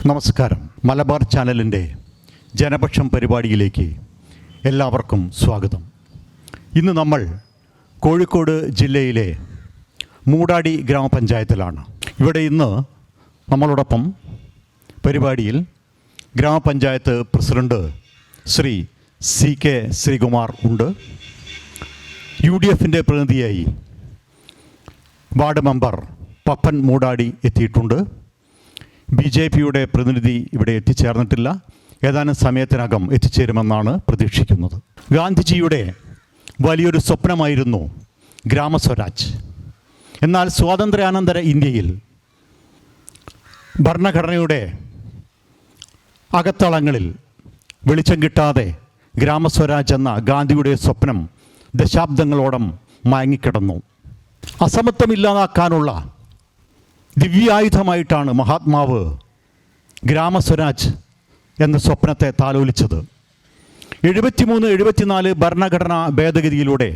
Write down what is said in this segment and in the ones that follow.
നമസ്കാരം. മലബാർ ചാനലിൻ്റെ ജനപക്ഷം പരിപാടിയിലേക്ക് എല്ലാവർക്കും സ്വാഗതം. ഇന്ന് നമ്മൾ കോഴിക്കോട് ജില്ലയിലെ മൂടാടി ഗ്രാമപഞ്ചായത്തിലാണ്. ഇവിടെ ഇന്ന് നമ്മളോടൊപ്പം പരിപാടിയിൽ ഗ്രാമപഞ്ചായത്ത് പ്രസിഡന്റ് ശ്രീ CK ശ്രീകുമാർ ഉണ്ട്. UDFൻ്റെ പ്രതിനിധിയായി വാർഡ് മെമ്പർ പപ്പൻ മൂടാടി എത്തിയിട്ടുണ്ട്. BJPയുടെ പ്രതിനിധി ഇവിടെ എത്തിച്ചേർന്നിട്ടില്ല. ഏതാനും സമയത്തിനകം എത്തിച്ചേരുമെന്നാണ് പ്രതീക്ഷിക്കുന്നത്. ഗാന്ധിജിയുടെ വലിയൊരു സ്വപ്നമായിരുന്നു ഗ്രാമസ്വരാജ്. എന്നാൽ സ്വാതന്ത്ര്യാനന്തര ഇന്ത്യയിൽ ഭരണഘടനയുടെ അകത്തളങ്ങളിൽ വെളിച്ചം കിട്ടാതെ ഗ്രാമസ്വരാജ് എന്ന ഗാന്ധിയുടെ സ്വപ്നം ദശാബ്ദങ്ങളോളം മയങ്ങിക്കിടന്നു. അസമത്വമില്ലാതാക്കാനുള്ള ദിവ്യായുധമായിട്ടാണ് മഹാത്മാവ് ഗ്രാമസ്വരാജ് എന്ന സ്വപ്നത്തെ താലോലിച്ചത്. 73-74 ഭരണഘടനാ ഭേദഗതിയിലൂടെ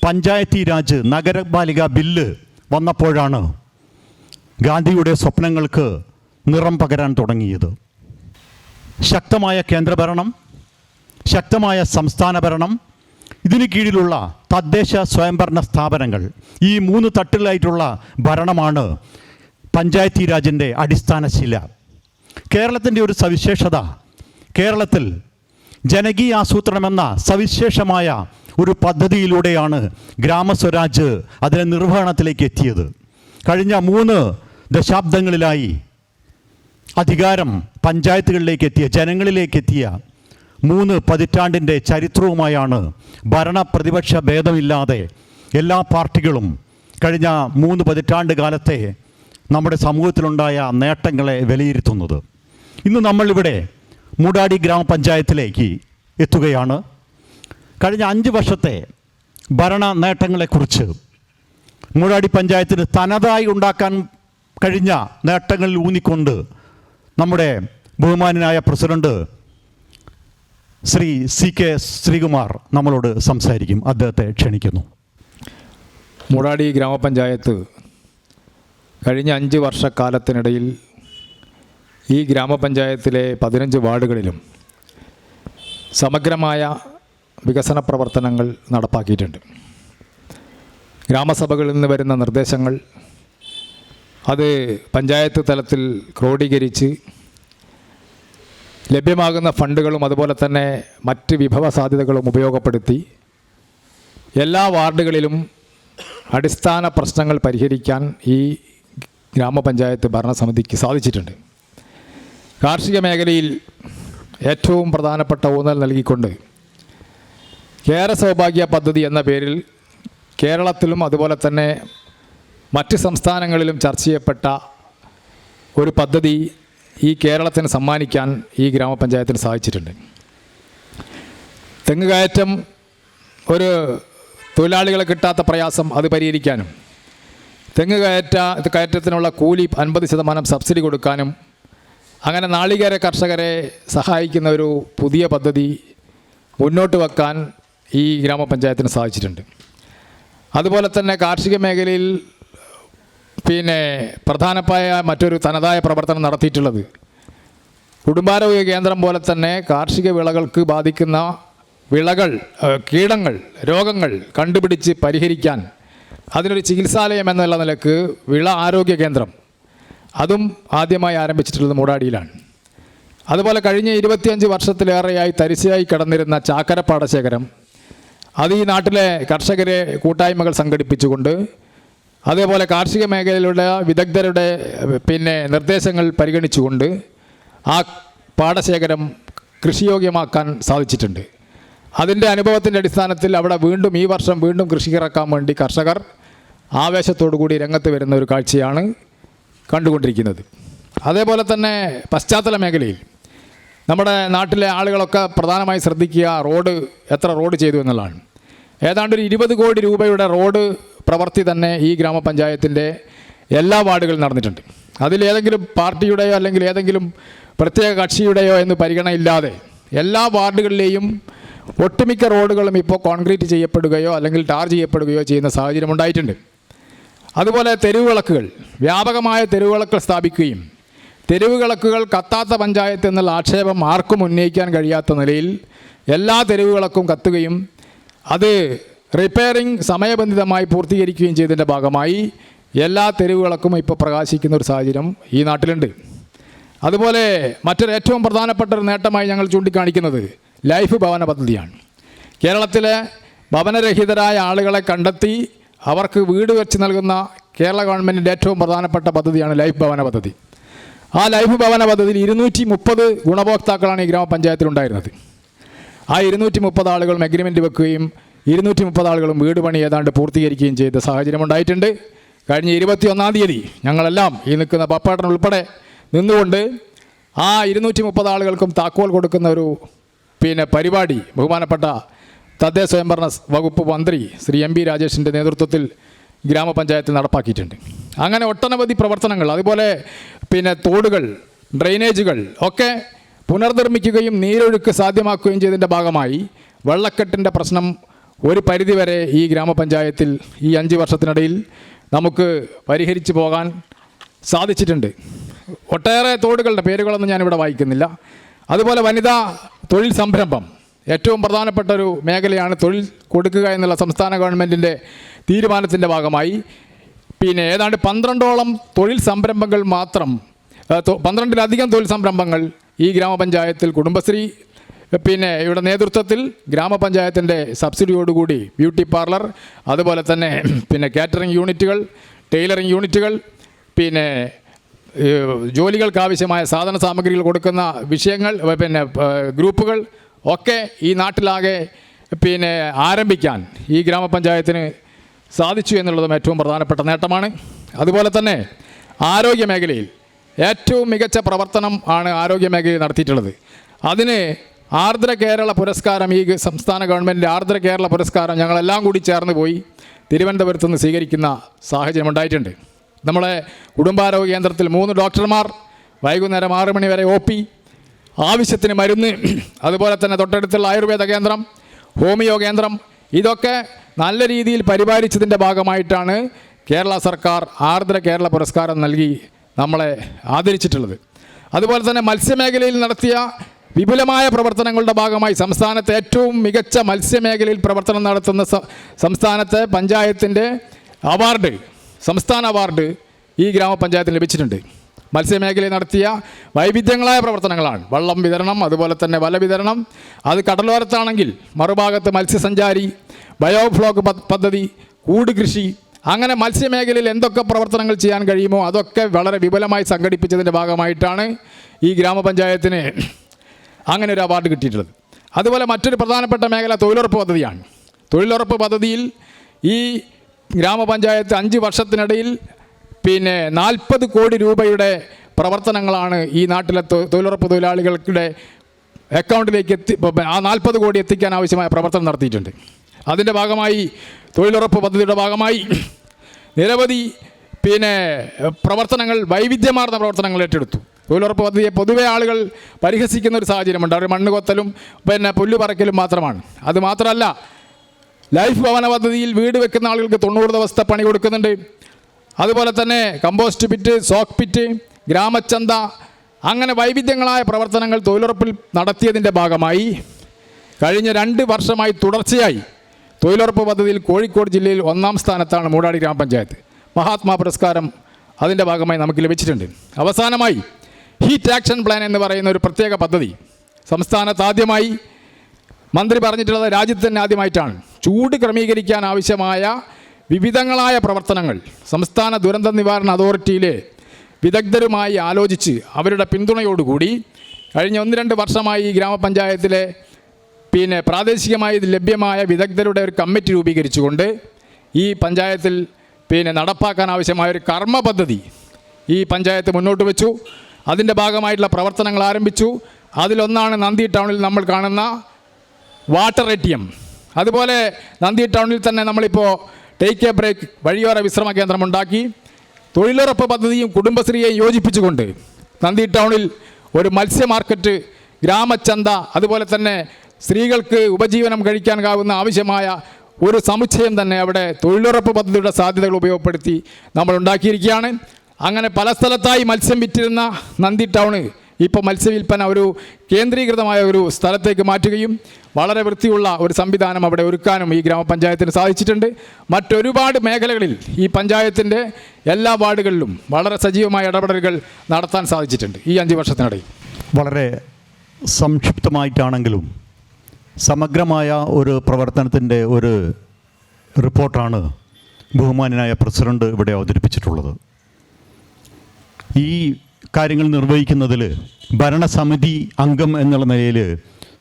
പഞ്ചായത്തി രാജ് നഗരപാലിക ബില്ല് വന്നപ്പോഴാണ് ഗാന്ധിയുടെ സ്വപ്നങ്ങൾക്ക് നിറം പകരാൻ തുടങ്ങിയത്. ശക്തമായ കേന്ദ്രഭരണം, ശക്തമായ സംസ്ഥാന ഭരണം, ഇതിന് കീഴിലുള്ള തദ്ദേശ സ്വയംഭരണ സ്ഥാപനങ്ങൾ, ഈ 3 തട്ടിലായിട്ടുള്ള ഭരണമാണ് പഞ്ചായത്തി രാജിൻ്റെ അടിസ്ഥാന ശില. കേരളത്തിൻ്റെ ഒരു സവിശേഷത, കേരളത്തിൽ ജനകീയ ആസൂത്രണം എന്ന സവിശേഷമായ ഒരു പദ്ധതിയിലൂടെയാണ് ഗ്രാമസ്വരാജ് അതിൻ്റെ നിർവഹണത്തിലേക്ക് എത്തിയത്. കഴിഞ്ഞ 3 ദശാബ്ദങ്ങളിലായി അധികാരം പഞ്ചായത്തുകളിലേക്ക് എത്തിയ, ജനങ്ങളിലേക്ക് എത്തിയ 3 പതിറ്റാണ്ടിൻ്റെ ചരിത്രവുമായാണ് ഭരണ പ്രതിപക്ഷ ഭേദമില്ലാതെ എല്ലാ പാർട്ടികളും കഴിഞ്ഞ 3 പതിറ്റാണ്ട് കാലത്തെ നമ്മുടെ സമൂഹത്തിലുണ്ടായ നേട്ടങ്ങളെ വിലയിരുത്തുന്നത്. ഇന്ന് നമ്മളിവിടെ മൂടാടി ഗ്രാമപഞ്ചായത്തിലേക്ക് എത്തുകയാണ്. കഴിഞ്ഞ 5 വർഷത്തെ ഭരണ നേട്ടങ്ങളെക്കുറിച്ച്, മൂടാടി പഞ്ചായത്തിന് തനതായി ഉണ്ടാക്കാൻ കഴിഞ്ഞ നേട്ടങ്ങളിൽ ഊന്നിക്കൊണ്ട് നമ്മുടെ ബഹുമാന്യനായ പ്രസിഡന്റ് ശ്രീ CK ശ്രീകുമാർ നമ്മളോട് സംസാരിക്കും. അദ്ദേഹത്തെ ക്ഷണിക്കുന്നു. മൂടാടി ഗ്രാമപഞ്ചായത്ത് കഴിഞ്ഞ 5 വർഷക്കാലത്തിനിടയിൽ ഈ ഗ്രാമപഞ്ചായത്തിലെ 15 വാർഡുകളിലും സമഗ്രമായ വികസന പ്രവർത്തനങ്ങൾ നടപ്പാക്കിയിട്ടുണ്ട്. ഗ്രാമസഭകളിൽ നിന്ന് വരുന്ന നിർദ്ദേശങ്ങൾ അത് പഞ്ചായത്ത് തലത്തിൽ ക്രോഡീകരിച്ച് ലഭ്യമാകുന്ന ഫണ്ടുകളും അതുപോലെ തന്നെ മറ്റ് വിഭവ സാധ്യതകളും ഉപയോഗപ്പെടുത്തി എല്ലാ വാർഡുകളിലും അടിസ്ഥാന പ്രശ്നങ്ങൾ പരിഹരിക്കാൻ ഈ ഗ്രാമപഞ്ചായത്ത് ഭരണസമിതിക്ക് സാധിച്ചിട്ടുണ്ട്. കാർഷിക മേഖലയിൽ ഏറ്റവും പ്രധാനപ്പെട്ട ഊന്നൽ നൽകിക്കൊണ്ട് കേര സൗഭാഗ്യ പദ്ധതി എന്ന പേരിൽ കേരളത്തിലും അതുപോലെ തന്നെ മറ്റ് സംസ്ഥാനങ്ങളിലും ചർച്ച ചെയ്യപ്പെട്ട ഒരു പദ്ധതി ഈ കേരളത്തിന് സമ്മാനിക്കാൻ ഈ ഗ്രാമപഞ്ചായത്തിന് സാധിച്ചിട്ടുണ്ട്. തെങ്ങ് കയറ്റം, ഒരു തൊഴിലാളികളെ കിട്ടാത്ത പ്രയാസം അത് പരിഹരിക്കാനും, തെങ്ങ് കയറ്റത്തിനുള്ള കൂലി 50% സബ്സിഡി കൊടുക്കാനും, അങ്ങനെ നാളികേര കർഷകരെ സഹായിക്കുന്ന ഒരു പുതിയ പദ്ധതി മുന്നോട്ട് വെക്കാൻ ഈ ഗ്രാമപഞ്ചായത്തിന് സാധിച്ചിട്ടുണ്ട്. അതുപോലെ തന്നെ കാർഷിക മേഖലയിൽ പ്രധാനമായ മറ്റൊരു തനതായ പ്രവർത്തനം നടത്തിയിട്ടുള്ളത് കുടുംബാരോഗ്യ കേന്ദ്രം പോലെ തന്നെ കാർഷിക വിളകൾക്ക് ബാധിക്കുന്ന കീടങ്ങൾ, രോഗങ്ങൾ കണ്ടുപിടിച്ച് പരിഹരിക്കാൻ അതിനൊരു ചികിത്സാലയം എന്നുള്ള നിലക്ക് വിള ആരോഗ്യ കേന്ദ്രം അതും ആദ്യമായി ആരംഭിച്ചിട്ടുള്ളത് മൂടാടിയിലാണ്. അതുപോലെ കഴിഞ്ഞ 25 വർഷത്തിലേറെയായി തരിശായി കിടന്നിരുന്ന ചാക്കര പാടശേഖരം അത് ഈ നാട്ടിലെ കർഷകരെ കൂട്ടായ്മകൾ സംഘടിപ്പിച്ചുകൊണ്ട്, അതേപോലെ കാർഷിക മേഖലയിലുള്ള വിദഗ്ധരുടെ നിർദ്ദേശങ്ങൾ പരിഗണിച്ചുകൊണ്ട് ആ പാടശേഖരം കൃഷിയോഗ്യമാക്കാൻ സാധിച്ചിട്ടുണ്ട്. അതിൻ്റെ അനുഭവത്തിൻ്റെ അടിസ്ഥാനത്തിൽ അവിടെ ഈ വർഷം വീണ്ടും കൃഷിയിറക്കാൻ വേണ്ടി കർഷകർ ആവേശത്തോടു കൂടി രംഗത്ത് വരുന്ന ഒരു കാഴ്ചയാണ് കണ്ടുകൊണ്ടിരിക്കുന്നത്. അതേപോലെ തന്നെ പശ്ചാത്തല മേഖലയിൽ നമ്മുടെ നാട്ടിലെ ആളുകളൊക്കെ പ്രധാനമായി ശ്രദ്ധിക്കുക എത്ര റോഡ് ചെയ്തു എന്നുള്ളതാണ്. ഏതാണ്ട് ഒരു 20 കോടി രൂപയുടെ റോഡ് പ്രവൃത്തി തന്നെ ഈ ഗ്രാമപഞ്ചായത്തിൻ്റെ എല്ലാ വാർഡുകളിലും നടന്നിട്ടുണ്ട്. അതിലേതെങ്കിലും പാർട്ടിയുടെയോ അല്ലെങ്കിൽ ഏതെങ്കിലും പ്രത്യേക കക്ഷിയുടെയോ എന്ന് പരിഗണനയില്ലാതെ എല്ലാ വാർഡുകളിലെയും ഒട്ടുമിക്ക റോഡുകളും ഇപ്പോൾ കോൺക്രീറ്റ് ചെയ്യപ്പെടുകയോ അല്ലെങ്കിൽ ടാർ ചെയ്യപ്പെടുകയോ ചെയ്യുന്ന സാഹചര്യം ഉണ്ടായിട്ടുണ്ട്. അതുപോലെ തെരുവുവിളക്കുകൾ, വ്യാപകമായ തെരുവുവിളക്കുകൾ സ്ഥാപിക്കുകയും തെരുവ് വിളക്കുകൾ കത്താത്ത പഞ്ചായത്ത് എന്നുള്ള ആക്ഷേപം ആർക്കും ഉന്നയിക്കാൻ കഴിയാത്ത നിലയിൽ എല്ലാ തെരുവ് വിളക്കും കത്തുകയും അത് റിപ്പയറിംഗ് സമയബന്ധിതമായി പൂർത്തീകരിക്കുകയും ചെയ്തതിൻ്റെ ഭാഗമായി എല്ലാ തെരുവ് വിളക്കും ഇപ്പോൾ പ്രകാശിക്കുന്ന ഒരു സാഹചര്യം ഈ നാട്ടിലുണ്ട്. അതുപോലെ മറ്റൊരു ഏറ്റവും പ്രധാനപ്പെട്ട ഒരു നേട്ടമായി ഞങ്ങൾ ചൂണ്ടിക്കാണിക്കുന്നത് ലൈഫ് ഭവന പദ്ധതിയാണ്. കേരളത്തിലെ ഭവനരഹിതരായ ആളുകളെ കണ്ടെത്തി അവർക്ക് വീട് വെച്ച് നൽകുന്ന കേരള ഗവൺമെൻറ്റിൻ്റെ ഏറ്റവും പ്രധാനപ്പെട്ട പദ്ധതിയാണ് ലൈഫ് ഭവന പദ്ധതി. ആ ലൈഫ് ഭവന പദ്ധതിയിൽ 230 ഗുണഭോക്താക്കളാണ് ഈ ഗ്രാമപഞ്ചായത്തിലുണ്ടായിരുന്നത്. ആ 230 ആളുകളും എഗ്രിമെൻറ്റ് വെക്കുകയും 230 ആളുകളും വീട് പണി ഏതാണ്ട് പൂർത്തീകരിക്കുകയും ചെയ്ത സാഹചര്യം ഉണ്ടായിട്ടുണ്ട്. കഴിഞ്ഞ 21-ാം തീയതി ഞങ്ങളെല്ലാം ഈ നിൽക്കുന്ന പപ്പേട്ടൻ ഉൾപ്പെടെ നിന്നുകൊണ്ട് ആ 230 ആളുകൾക്കും താക്കോൽ കൊടുക്കുന്ന ഒരു പരിപാടി ബഹുമാനപ്പെട്ട തദ്ദേശ സ്വയംഭരണ വകുപ്പ് മന്ത്രി ശ്രീ എം പി രാജേഷിൻ്റെ നേതൃത്വത്തിൽ ഗ്രാമപഞ്ചായത്തിൽ നടപ്പാക്കിയിട്ടുണ്ട്. അങ്ങനെ ഒട്ടനവധി പ്രവർത്തനങ്ങൾ, അതുപോലെ തോടുകൾ, ഡ്രെയിനേജുകൾ ഒക്കെ പുനർനിർമ്മിക്കുകയും നീരൊഴുക്ക് സാധ്യമാക്കുകയും ചെയ്തതിൻ്റെ ഭാഗമായി വെള്ളക്കെട്ടിൻ്റെ പ്രശ്നം ഒരു പരിധിവരെ ഈ ഗ്രാമപഞ്ചായത്തിൽ ഈ 5 വർഷത്തിനിടയിൽ നമുക്ക് പരിഹരിച്ചു പോകാൻ സാധിച്ചിട്ടുണ്ട്. ഒട്ടേറെ തോടുകളുടെ പേരുകളൊന്നും ഞാനിവിടെ വായിക്കുന്നില്ല. അതുപോലെ വനിതാ തൊഴിൽ സംരംഭം ഏറ്റവും പ്രധാനപ്പെട്ട ഒരു മേഖലയാണ്. തൊഴിൽ കൊടുക്കുക എന്നുള്ള സംസ്ഥാന ഗവൺമെൻറ്റിൻ്റെ തീരുമാനത്തിൻ്റെ ഭാഗമായി ഏതാണ്ട് 12ഓളം തൊഴിൽ സംരംഭങ്ങൾ മാത്രം 12-ലധികം തൊഴിൽ സംരംഭങ്ങൾ ഈ ഗ്രാമപഞ്ചായത്തിൽ കുടുംബശ്രീ ഇവിടെ നേതൃത്വത്തിൽ ഗ്രാമപഞ്ചായത്തിൻ്റെ സബ്സിഡിയോടുകൂടി ബ്യൂട്ടി പാർലർ, അതുപോലെ തന്നെ കാറ്ററിംഗ് യൂണിറ്റുകൾ, ടൈലറിംഗ് യൂണിറ്റുകൾ, ജോലികൾക്കാവശ്യമായ സാധന സാമഗ്രികൾ കൊടുക്കുന്ന വിഷയങ്ങൾ ഗ്രൂപ്പുകൾ ഒക്കെ ഈ നാട്ടിലാകെ ആരംഭിക്കാൻ ഈ ഗ്രാമപഞ്ചായത്തിന് സാധിച്ചു എന്നുള്ളതും ഏറ്റവും പ്രധാനപ്പെട്ട നേട്ടമാണ്. അതുപോലെ തന്നെ ആരോഗ്യ മേഖലയിൽ ഏറ്റവും മികച്ച പ്രവർത്തനം ആണ് ആരോഗ്യ മേഖലയിൽ നടത്തിയിട്ടുള്ളത്. അതിന് ആർദ്ര കേരള പുരസ്കാരം, ഈ സംസ്ഥാന ഗവൺമെൻറ്റിൻ്റെ ആർദ്ര കേരള പുരസ്കാരം ഞങ്ങളെല്ലാം കൂടി ചേർന്ന് പോയി തിരുവനന്തപുരത്ത് നിന്ന് സ്വീകരിക്കുന്ന സാഹചര്യം ഉണ്ടായിട്ടുണ്ട്. നമ്മളെ കുടുംബാരോഗ്യ കേന്ദ്രത്തിൽ 3 ഡോക്ടർമാർ, വൈകുന്നേരം 6 മണി വരെ OP, ആവശ്യത്തിന് മരുന്ന്, അതുപോലെ തന്നെ തൊട്ടടുത്തുള്ള ആയുർവേദ കേന്ദ്രം, ഹോമിയോ കേന്ദ്രം, ഇതൊക്കെ നല്ല രീതിയിൽ പരിപാലിച്ചതിൻ്റെ ഭാഗമായിട്ടാണ് കേരള സർക്കാർ ആർദ്ര കേരള പുരസ്കാരം നൽകി നമ്മളെ ആദരിച്ചിട്ടുള്ളത്. അതുപോലെ തന്നെ മത്സ്യമേഖലയിൽ നടത്തിയ വിപുലമായ പ്രവർത്തനങ്ങളുടെ ഭാഗമായി സംസ്ഥാനത്തെ ഏറ്റവും മികച്ച മത്സ്യമേഖലയിൽ പ്രവർത്തനം നടത്തുന്ന സംസ്ഥാനത്തെ പഞ്ചായത്തിൻ്റെ അവാർഡ്, സംസ്ഥാന അവാർഡ് ഈ ഗ്രാമപഞ്ചായത്തിന് ലഭിച്ചിട്ടുണ്ട്. മത്സ്യമേഖലയിൽ നടത്തിയ വൈവിധ്യങ്ങളായ പ്രവർത്തനങ്ങളാണ്. വള്ളം വിതരണം, അതുപോലെ തന്നെ വല വിതരണം, അത് കടലോരത്താണെങ്കിൽ മറുഭാഗത്ത് മത്സ്യസഞ്ചാരി, ബയോഫ്ലോക്ക് പദ്ധതി, കൂട് കൃഷി, അങ്ങനെ മത്സ്യമേഖലയിൽ എന്തൊക്കെ പ്രവർത്തനങ്ങൾ ചെയ്യാൻ കഴിയുമോ അതൊക്കെ വളരെ വിപുലമായി സംഘടിപ്പിച്ചതിൻ്റെ ഭാഗമായിട്ടാണ് ഈ ഗ്രാമപഞ്ചായത്തിന് അങ്ങനെ ഒരു അവാർഡ് കിട്ടിയിട്ടുള്ളത്. അതുപോലെ മറ്റൊരു പ്രധാനപ്പെട്ട മേഖല തൊഴിലുറപ്പ് പദ്ധതിയാണ്. തൊഴിലുറപ്പ് പദ്ധതിയിൽ ഈ ഗ്രാമപഞ്ചായത്ത് 5 വർഷത്തിനിടയിൽ 40 കോടി രൂപയുടെ പ്രവർത്തനങ്ങളാണ് ഈ നാട്ടിലെ തൊഴിലുറപ്പ് തൊഴിലാളികളുടെ അക്കൗണ്ടിലേക്ക് ആ 40 കോടി എത്തിക്കാൻ ആവശ്യമായ പ്രവർത്തനം നടത്തിയിട്ടുണ്ട്. അതിൻ്റെ ഭാഗമായി തൊഴിലുറപ്പ് പദ്ധതിയുടെ ഭാഗമായി നിരവധി പ്രവർത്തനങ്ങൾ, വൈവിധ്യമാർന്ന പ്രവർത്തനങ്ങൾ ഏറ്റെടുത്തു. തൊഴിലുറപ്പ് പദ്ധതിയെ പൊതുവെ ആളുകൾ പരിഹസിക്കുന്ന ഒരു സാഹചര്യമുണ്ട്. അവർ മണ്ണ് കൊത്തലും പുല്ല് പറക്കലും മാത്രമാണ്. അത് മാത്രമല്ല, ലൈഫ് ഭവന പദ്ധതിയിൽ വീട് വെക്കുന്ന ആളുകൾക്ക് 90 ദിവസത്തെ പണി കൊടുക്കുന്നുണ്ട്. അതുപോലെ തന്നെ കമ്പോസ്റ്റ് പിറ്റ്, സോക്ക് പിറ്റ്, ഗ്രാമച്ചന്ത, അങ്ങനെ വൈവിധ്യങ്ങളായ പ്രവർത്തനങ്ങൾ തൊഴിലുറപ്പിൽ നടത്തിയതിൻ്റെ ഭാഗമായി കഴിഞ്ഞ 2 വർഷമായി തുടർച്ചയായി തൊഴിലുറപ്പ് പദ്ധതിയിൽ കോഴിക്കോട് ജില്ലയിൽ 1-ാം സ്ഥാനത്താണ് മൂടാടി ഗ്രാമപഞ്ചായത്ത്. മഹാത്മാ പുരസ്കാരം അതിൻ്റെ ഭാഗമായി നമുക്ക് ലഭിച്ചിട്ടുണ്ട്. അവസാനമായി ഹീറ്റ് ആക്ഷൻ പ്ലാൻ എന്ന് പറയുന്ന ഒരു പ്രത്യേക പദ്ധതി സംസ്ഥാനത്ത് ആദ്യമായി മന്ത്രി പറഞ്ഞിട്ടുള്ളത് രാജ്യത്ത് തന്നെ ആദ്യമായിട്ടാണ്. ചൂട് ക്രമീകരിക്കാൻ ആവശ്യമായ വിവിധങ്ങളായ പ്രവർത്തനങ്ങൾ സംസ്ഥാന ദുരന്ത നിവാരണ അതോറിറ്റിയിലെ വിദഗ്ധരുമായി ആലോചിച്ച് അവരുടെ പിന്തുണയോടുകൂടി കഴിഞ്ഞ 1-2 വർഷമായി ഈ ഗ്രാമപഞ്ചായത്തിലെ പ്രാദേശികമായി ലഭ്യമായ വിദഗ്ധരുടെ ഒരു കമ്മിറ്റി രൂപീകരിച്ചുകൊണ്ട് ഈ പഞ്ചായത്തിൽ നടപ്പാക്കാൻ ആവശ്യമായ ഒരു കർമ്മ പദ്ധതി ഈ പഞ്ചായത്ത് മുന്നോട്ട് വെച്ചു. അതിൻ്റെ ഭാഗമായിട്ടുള്ള പ്രവർത്തനങ്ങൾ ആരംഭിച്ചു. അതിലൊന്നാണ് നന്ദി ടൗണിൽ നമ്മൾ കാണുന്ന വാട്ടർ ATM. അതുപോലെ നന്ദി ടൗണിൽ തന്നെ നമ്മളിപ്പോൾ ടേക്ക് എ ബ്രേക്ക് വഴിയോര വിശ്രമ കേന്ദ്രം ഉണ്ടാക്കി. തൊഴിലുറപ്പ് പദ്ധതിയും കുടുംബശ്രീയെയും യോജിപ്പിച്ചുകൊണ്ട് നന്ദി ടൗണിൽ ഒരു മത്സ്യ മാർക്കറ്റ്, ഗ്രാമച്ചന്ത, അതുപോലെ തന്നെ സ്ത്രീകൾക്ക് ഉപജീവനം കഴിക്കാനാവുന്ന ആവശ്യമായ ഒരു സമുച്ചയം തന്നെ അവിടെ തൊഴിലുറപ്പ് പദ്ധതിയുടെ സാധ്യതകൾ ഉപയോഗപ്പെടുത്തി നമ്മൾ ഉണ്ടാക്കിയിരിക്കുകയാണ്. അങ്ങനെ പല സ്ഥലത്തായി മത്സ്യം വിറ്റിരുന്ന നന്ദി ടൗണ് ഇപ്പോൾ മത്സ്യവില്പന ഒരു കേന്ദ്രീകൃതമായ ഒരു സ്ഥലത്തേക്ക് മാറ്റുകയും വളരെ വൃത്തിയുള്ള ഒരു സംവിധാനം അവിടെ ഒരുക്കാനും ഈ ഗ്രാമപഞ്ചായത്തിന് സാധിച്ചിട്ടുണ്ട്. മറ്റൊരുപാട് മേഖലകളിൽ ഈ പഞ്ചായത്തിൻ്റെ എല്ലാ വാർഡുകളിലും വളരെ സജീവമായ ഇടപെടലുകൾ നടത്താൻ സാധിച്ചിട്ടുണ്ട് ഈ 5 വർഷത്തിനിടയിൽ. വളരെ സംക്ഷിപ്തമായിട്ടാണെങ്കിലും സമഗ്രമായ ഒരു പ്രവർത്തനത്തിൻ്റെ ഒരു റിപ്പോർട്ടാണ് ബഹുമാന്യനായ പ്രസിഡന്റ് ഇവിടെ അവതരിപ്പിച്ചിട്ടുള്ളത്. ഈ കാര്യങ്ങൾ നിർവഹിക്കുന്നതിൽ ഭരണസമിതി അംഗം എന്നുള്ള നിലയിൽ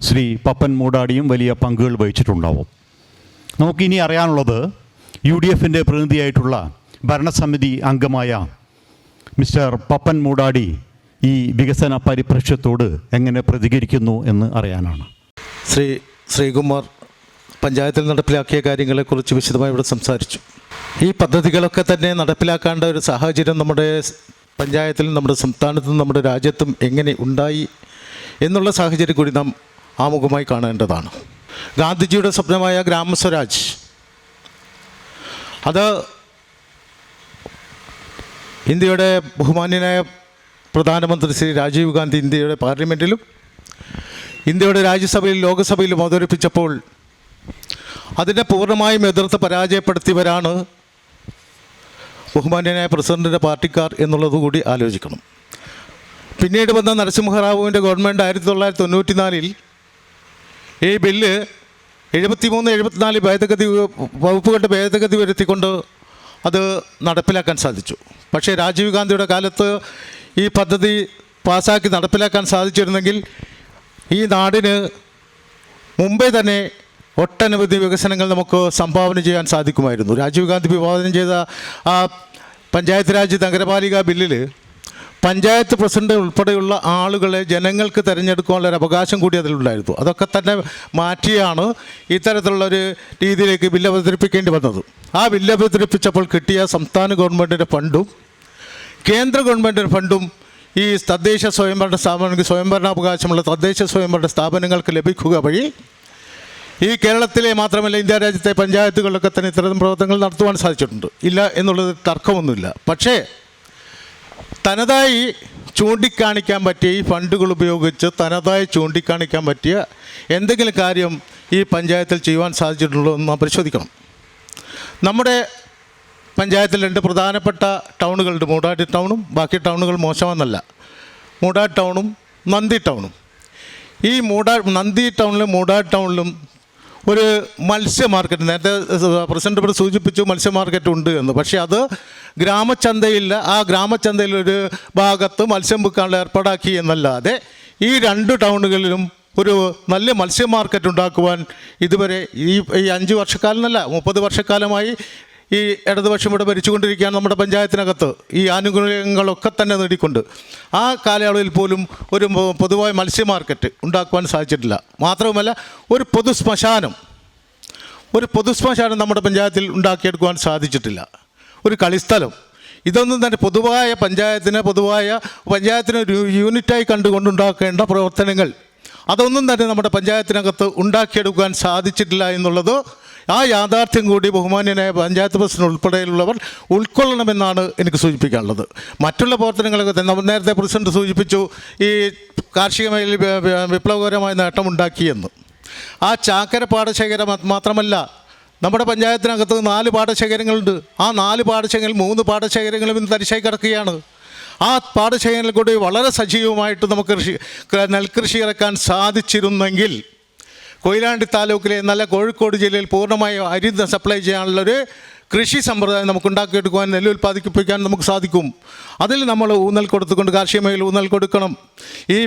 ശ്രീ പപ്പൻ മൂടാടിയും വലിയ പങ്കുകൾ വഹിച്ചിട്ടുണ്ടാവും. നമുക്കിനി അറിയാനുള്ളത് UDFൻ്റെ പ്രതിനിധിയായിട്ടുള്ള ഭരണസമിതി അംഗമായ മിസ്റ്റർ പപ്പൻ മൂടാടി ഈ വികസന പരിപ്രേക്ഷ്യത്തോട് എങ്ങനെ പ്രതികരിക്കുന്നു എന്ന് അറിയാനാണ്. ശ്രീകുമാർ പഞ്ചായത്തിൽ നടപ്പിലാക്കിയ കാര്യങ്ങളെക്കുറിച്ച് വിശദമായി ഇവിടെ സംസാരിച്ചു. ഈ പദ്ധതികളൊക്കെ തന്നെ നടപ്പിലാക്കേണ്ട ഒരു സാഹചര്യം നമ്മുടെ പഞ്ചായത്തിലും നമ്മുടെ സംസ്ഥാനത്തും നമ്മുടെ രാജ്യത്തും എങ്ങനെ ഉണ്ടായി എന്നുള്ള സാഹചര്യം കൂടി നാം ആമുഖമായി കാണേണ്ടതാണ്. ഗാന്ധിജിയുടെ സ്വപ്നമായ ഗ്രാമസ്വരാജ്, അത് ഇന്ത്യയുടെ ബഹുമാന്യനായ പ്രധാനമന്ത്രി ശ്രീ രാജീവ് ഗാന്ധി ഇന്ത്യയുടെ പാർലമെൻറ്റിലും ഇന്ത്യയുടെ രാജ്യസഭയിലും ലോകസഭയിലും അവതരിപ്പിച്ചപ്പോൾ അതിനെ പൂർണ്ണമായും എതിർത്ത് പരാജയപ്പെടുത്തിയവരാണ് ബഹുമാന്യനായ പ്രസിഡന്റിൻ്റെ പാർട്ടിക്കാർ എന്നുള്ളത് കൂടി ആലോചിക്കണം. പിന്നീട് വന്ന നരസിംഹറാവുവിൻ്റെ ഗവൺമെൻറ് 1994 ഈ ബില്ല് 73-74 ഭേദഗതി വകുപ്പുകളുടെ ഭേദഗതി വരുത്തിക്കൊണ്ട് അത് നടപ്പിലാക്കാൻ സാധിച്ചു. പക്ഷേ രാജീവ് ഗാന്ധിയുടെ കാലത്ത് ഈ പദ്ധതി പാസ്സാക്കി നടപ്പിലാക്കാൻ സാധിച്ചിരുന്നെങ്കിൽ ഈ നാടിന് മുമ്പേ തന്നെ ഒട്ടനവധി വികസനങ്ങൾ നമുക്ക് സംഭാവന ചെയ്യാൻ സാധിക്കുമായിരുന്നു. രാജീവ് ഗാന്ധി വിഭാവനം ചെയ്ത ആ പഞ്ചായത്ത് രാജ് നഗരപാലിക ബില്ലിൽ പഞ്ചായത്ത് പ്രസിഡന്റ് ഉൾപ്പെടെയുള്ള ആളുകളെ ജനങ്ങൾക്ക് തിരഞ്ഞെടുക്കാനുള്ള ഒരു അവകാശം കൂടി അതിലുണ്ടായിരുന്നു. അതൊക്കെ തന്നെ മാറ്റിയാണ് ഇത്തരത്തിലുള്ളൊരു രീതിയിലേക്ക് ബില്ല് അവതരിപ്പിക്കേണ്ടി വന്നത്. ആ ബില്ല് അവതരിപ്പിച്ചപ്പോൾ കിട്ടിയ സംസ്ഥാന ഗവൺമെൻറ്റിൻ്റെ ഫണ്ടും കേന്ദ്ര ഗവൺമെൻറ്റിൻ്റെ ഫണ്ടും ഈ തദ്ദേശ സ്വയംഭരണ സ്ഥാപനങ്ങൾക്ക് സ്വയംഭരണാവകാശമുള്ള തദ്ദേശ സ്വയംഭരണ സ്ഥാപനങ്ങൾക്ക് ലഭിക്കുക വഴി ഈ കേരളത്തിലെ മാത്രമല്ല ഇന്ത്യ രാജ്യത്തെ പഞ്ചായത്തുകളിലൊക്കെ തന്നെ ഇത്തരം പ്രവർത്തനങ്ങൾ നടത്തുവാൻ സാധിച്ചിട്ടുണ്ട്. ഇല്ല എന്നുള്ളത് തർക്കമൊന്നുമില്ല. പക്ഷേ തനതായി ചൂണ്ടിക്കാണിക്കാൻ പറ്റിയ ഈ ഫണ്ടുകൾ ഉപയോഗിച്ച് തനതായി ചൂണ്ടിക്കാണിക്കാൻ പറ്റിയ എന്തെങ്കിലും കാര്യം ഈ പഞ്ചായത്തിൽ ചെയ്യുവാൻ സാധിച്ചിട്ടുണ്ടോ എന്ന് നാം പരിശോധിക്കണം. നമ്മുടെ പഞ്ചായത്തിൽ 2 പ്രധാനപ്പെട്ട ടൗണുകളുണ്ട്. മൂടാടി ടൗണും ബാക്കി ടൗണുകൾ മോശമെന്നല്ല. മൂടാടി ടൗണും നന്ദി ടൗണും. ഈ നന്ദി ടൗണിലും മൂടാടി ടൗണിലും ഒരു മത്സ്യ മാർക്കറ്റ്, നേരത്തെ പ്രസിഡന്റ് ഇവിടെ സൂചിപ്പിച്ചു മത്സ്യ മാർക്കറ്റ് ഉണ്ട് എന്ന്. പക്ഷേ അത് ഗ്രാമചന്തയില്ല. ആ ഗ്രാമചന്തയിലൊരു ഭാഗത്ത് മത്സ്യം വിൽക്കാനുള്ള ഏർപ്പാടാക്കി എന്നല്ലാതെ ഈ 2 ടൗണുകളിലും ഒരു നല്ല മത്സ്യ മാർക്കറ്റ് ഉണ്ടാക്കുവാൻ ഇതുവരെ ഈ 5 വർഷക്കാലമല്ല 30 വർഷക്കാലമായി ഈ ഇടതുപക്ഷം ഇവിടെ ഭരിച്ചുകൊണ്ടിരിക്കുകയാണ് നമ്മുടെ പഞ്ചായത്തിനകത്ത്. ഈ ആനുകൂല്യങ്ങളൊക്കെ തന്നെ നേടിക്കൊണ്ട് ആ കാലയളവിൽ പോലും ഒരു പൊതുവായ മത്സ്യ മാർക്കറ്റ് ഉണ്ടാക്കുവാൻ സാധിച്ചിട്ടില്ല. മാത്രവുമല്ല ഒരു പൊതു ശ്മശാനം നമ്മുടെ പഞ്ചായത്തിൽ ഉണ്ടാക്കിയെടുക്കുവാൻ സാധിച്ചിട്ടില്ല. ഒരു കളിസ്ഥലം, ഇതൊന്നും തന്നെ പൊതുവായ പഞ്ചായത്തിന് ഒരു യൂണിറ്റായി കണ്ടുകൊണ്ടുണ്ടാക്കേണ്ട പ്രവർത്തനങ്ങൾ അതൊന്നും തന്നെ നമ്മുടെ പഞ്ചായത്തിനകത്ത് ഉണ്ടാക്കിയെടുക്കാൻ സാധിച്ചിട്ടില്ല എന്നുള്ളത് ആ യാഥാർത്ഥ്യം കൂടി ബഹുമാന്യനായ പഞ്ചായത്ത് പ്രസിഡന്റ് ഉൾപ്പെടെയുള്ളവർ ഉൾക്കൊള്ളണമെന്നാണ് എനിക്ക് സൂചിപ്പിക്കാനുള്ളത്. മറ്റുള്ള പ്രവർത്തനങ്ങളൊക്കെ തന്നെ നേരത്തെ പ്രസിഡന്റ് സൂചിപ്പിച്ചു ഈ കാർഷിക മേഖലയിൽ വിപ്ലവകരമായ നേട്ടമുണ്ടാക്കിയെന്ന്. ആ ചാക്കര പാടശേഖരം മാത്രമല്ല, നമ്മുടെ പഞ്ചായത്തിനകത്ത് 4 പാടശേഖരങ്ങളുണ്ട്. ആ 4 പാടശേഖരങ്ങളിൽ 3 പാടശേഖരങ്ങളും ഇന്ന് തരിശായി കിടക്കുകയാണ്. ആ പാടശേഖരങ്ങളിൽ കൂടി വളരെ സജീവമായിട്ട് നമുക്ക് നെൽകൃഷി ഇറക്കാൻ സാധിച്ചിരുന്നെങ്കിൽ കൊയിലാണ്ടി താലൂക്കിലെ നല്ല കോഴിക്കോട് ജില്ലയിൽ പൂർണ്ണമായും അരി സപ്ലൈ ചെയ്യാനുള്ളൊരു കൃഷി സമ്പ്രദായം നമുക്ക് ഉണ്ടാക്കിയെടുക്കുവാൻ, നെല്ല് ഉൽപ്പാദിപ്പിക്കാൻ നമുക്ക് സാധിക്കും. അതിൽ നമ്മൾ ഊന്നൽ കൊടുത്തുകൊണ്ട് കാർഷിക മേഖല ഊന്നൽ കൊടുക്കണം. ഈ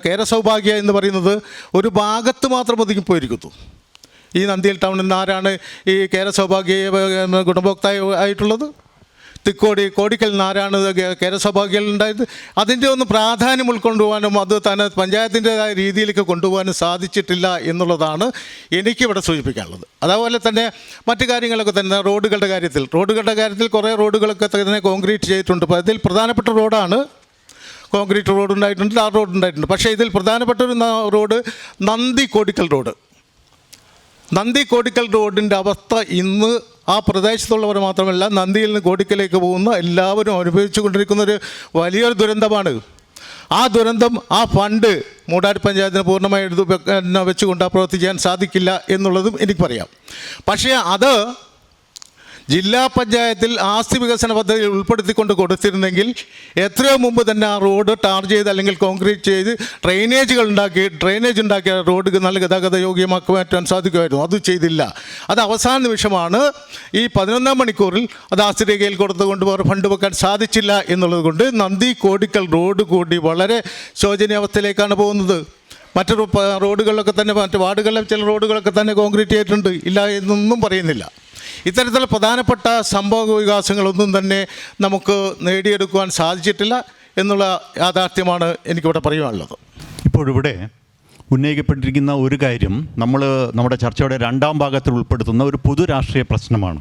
കേര സൗഭാഗ്യ എന്ന് പറയുന്നത് ഒരു ഭാഗത്ത് മാത്രം ഒതുങ്ങിപ്പോയിരിക്കുന്നു. ഈ നന്ദിയിൽ ടൗണിൽ നിന്ന് ആരാണ് ഈ കേര സൗഭാഗ്യ ഗുണഭോക്താവ് ആയിട്ടുള്ളത്? കോടിക്കൽ നിന്നാരാണ് കേര സൗഭാഗ്യം ഉണ്ടായത്? അതിൻ്റെ ഒന്ന് പ്രാധാന്യം ഉൾക്കൊണ്ടുപോകാനും അത് തന്നെ പഞ്ചായത്തിൻ്റെതായ രീതിയിലേക്ക് കൊണ്ടുപോകാനും സാധിച്ചിട്ടില്ല എന്നുള്ളതാണ് എനിക്കിവിടെ സൂചിപ്പിക്കാനുള്ളത്. അതുപോലെ തന്നെ മറ്റു കാര്യങ്ങളൊക്കെ തന്നെ റോഡുകളുടെ കാര്യത്തിൽ കുറേ റോഡുകളൊക്കെ തന്നെ കോൺക്രീറ്റ് ചെയ്തിട്ടുണ്ട്. അതിൽ പ്രധാനപ്പെട്ട റോഡാണ് കോൺക്രീറ്റ് റോഡ് ഉണ്ടായിട്ടുണ്ട്, ടാർ റോഡ് ഉണ്ടായിട്ടുണ്ട്. പക്ഷേ ഇതിൽ പ്രധാനപ്പെട്ട ഒരു റോഡ് നന്ദി കോടിക്കൽ റോഡിൻ്റെ അവസ്ഥ ഇന്ന് ആ പ്രദേശത്തുള്ളവർ മാത്രമല്ല, നന്ദിയിൽ നിന്ന് കോടിക്കലേക്ക് പോകുന്ന എല്ലാവരും അനുഭവിച്ചു കൊണ്ടിരിക്കുന്നൊരു വലിയൊരു ദുരന്തമാണ്. ആ ദുരന്തം, ആ ഫണ്ട് മൂടാടി പഞ്ചായത്തിന് പൂർണ്ണമായി വെച്ചുകൊണ്ട് പ്രവർത്തിക്കാൻ സാധിക്കില്ല എന്നുള്ളതും എനിക്ക് പറയാം. പക്ഷേ അത് ജില്ലാ പഞ്ചായത്തിൽ ആസ്തി വികസന പദ്ധതിയിൽ ഉൾപ്പെടുത്തിക്കൊണ്ട് കൊടുത്തിരുന്നെങ്കിൽ എത്രയോ മുമ്പ് തന്നെ ആ റോഡ് ടാർ ചെയ്ത് അല്ലെങ്കിൽ കോൺക്രീറ്റ് ചെയ്ത് ഡ്രെയിനേജ് ഉണ്ടാക്കിയ റോഡ് നല്ല ഗതാഗത യോഗ്യമാക്കി മാറ്റാൻ സാധിക്കുമായിരുന്നു. അത് ചെയ്തില്ല. അത് അവസാന നിമിഷമാണ് ഈ 11-ാം മണിക്കൂറിൽ അത് ആസ്തി രേഖയിൽ കൊടുത്തുകൊണ്ട് വേറെ ഫണ്ട് വെക്കാൻ സാധിച്ചില്ല എന്നുള്ളത് കൊണ്ട് നന്ദി കോടിക്കൽ റോഡ് കൂടി വളരെ ശോചനീയാവസ്ഥയിലേക്കാണ് പോകുന്നത്. മറ്റൊരു റോഡുകളിലൊക്കെ തന്നെ, മറ്റ് വാർഡുകളിലെ ചില റോഡുകളൊക്കെ തന്നെ കോൺക്രീറ്റ് ചെയ്തിട്ടുണ്ട്, ഇല്ല എന്നൊന്നും പറയുന്നില്ല. ഇത്തരത്തിലുള്ള പ്രധാനപ്പെട്ട സംഭവ വികാസങ്ങളൊന്നും തന്നെ നമുക്ക് നേടിയെടുക്കുവാൻ സാധിച്ചിട്ടില്ല എന്നുള്ള യാഥാർത്ഥ്യമാണ് എനിക്കിവിടെ പറയുവാനുള്ളത്. ഇപ്പോഴിവിടെ ഉന്നയിക്കപ്പെട്ടിരിക്കുന്ന ഒരു കാര്യം നമ്മുടെ ചർച്ചയുടെ 2-ാം ഭാഗത്തിൽ ഉൾപ്പെടുത്തുന്ന ഒരു പൊതു രാഷ്ട്രീയ പ്രശ്നമാണ്.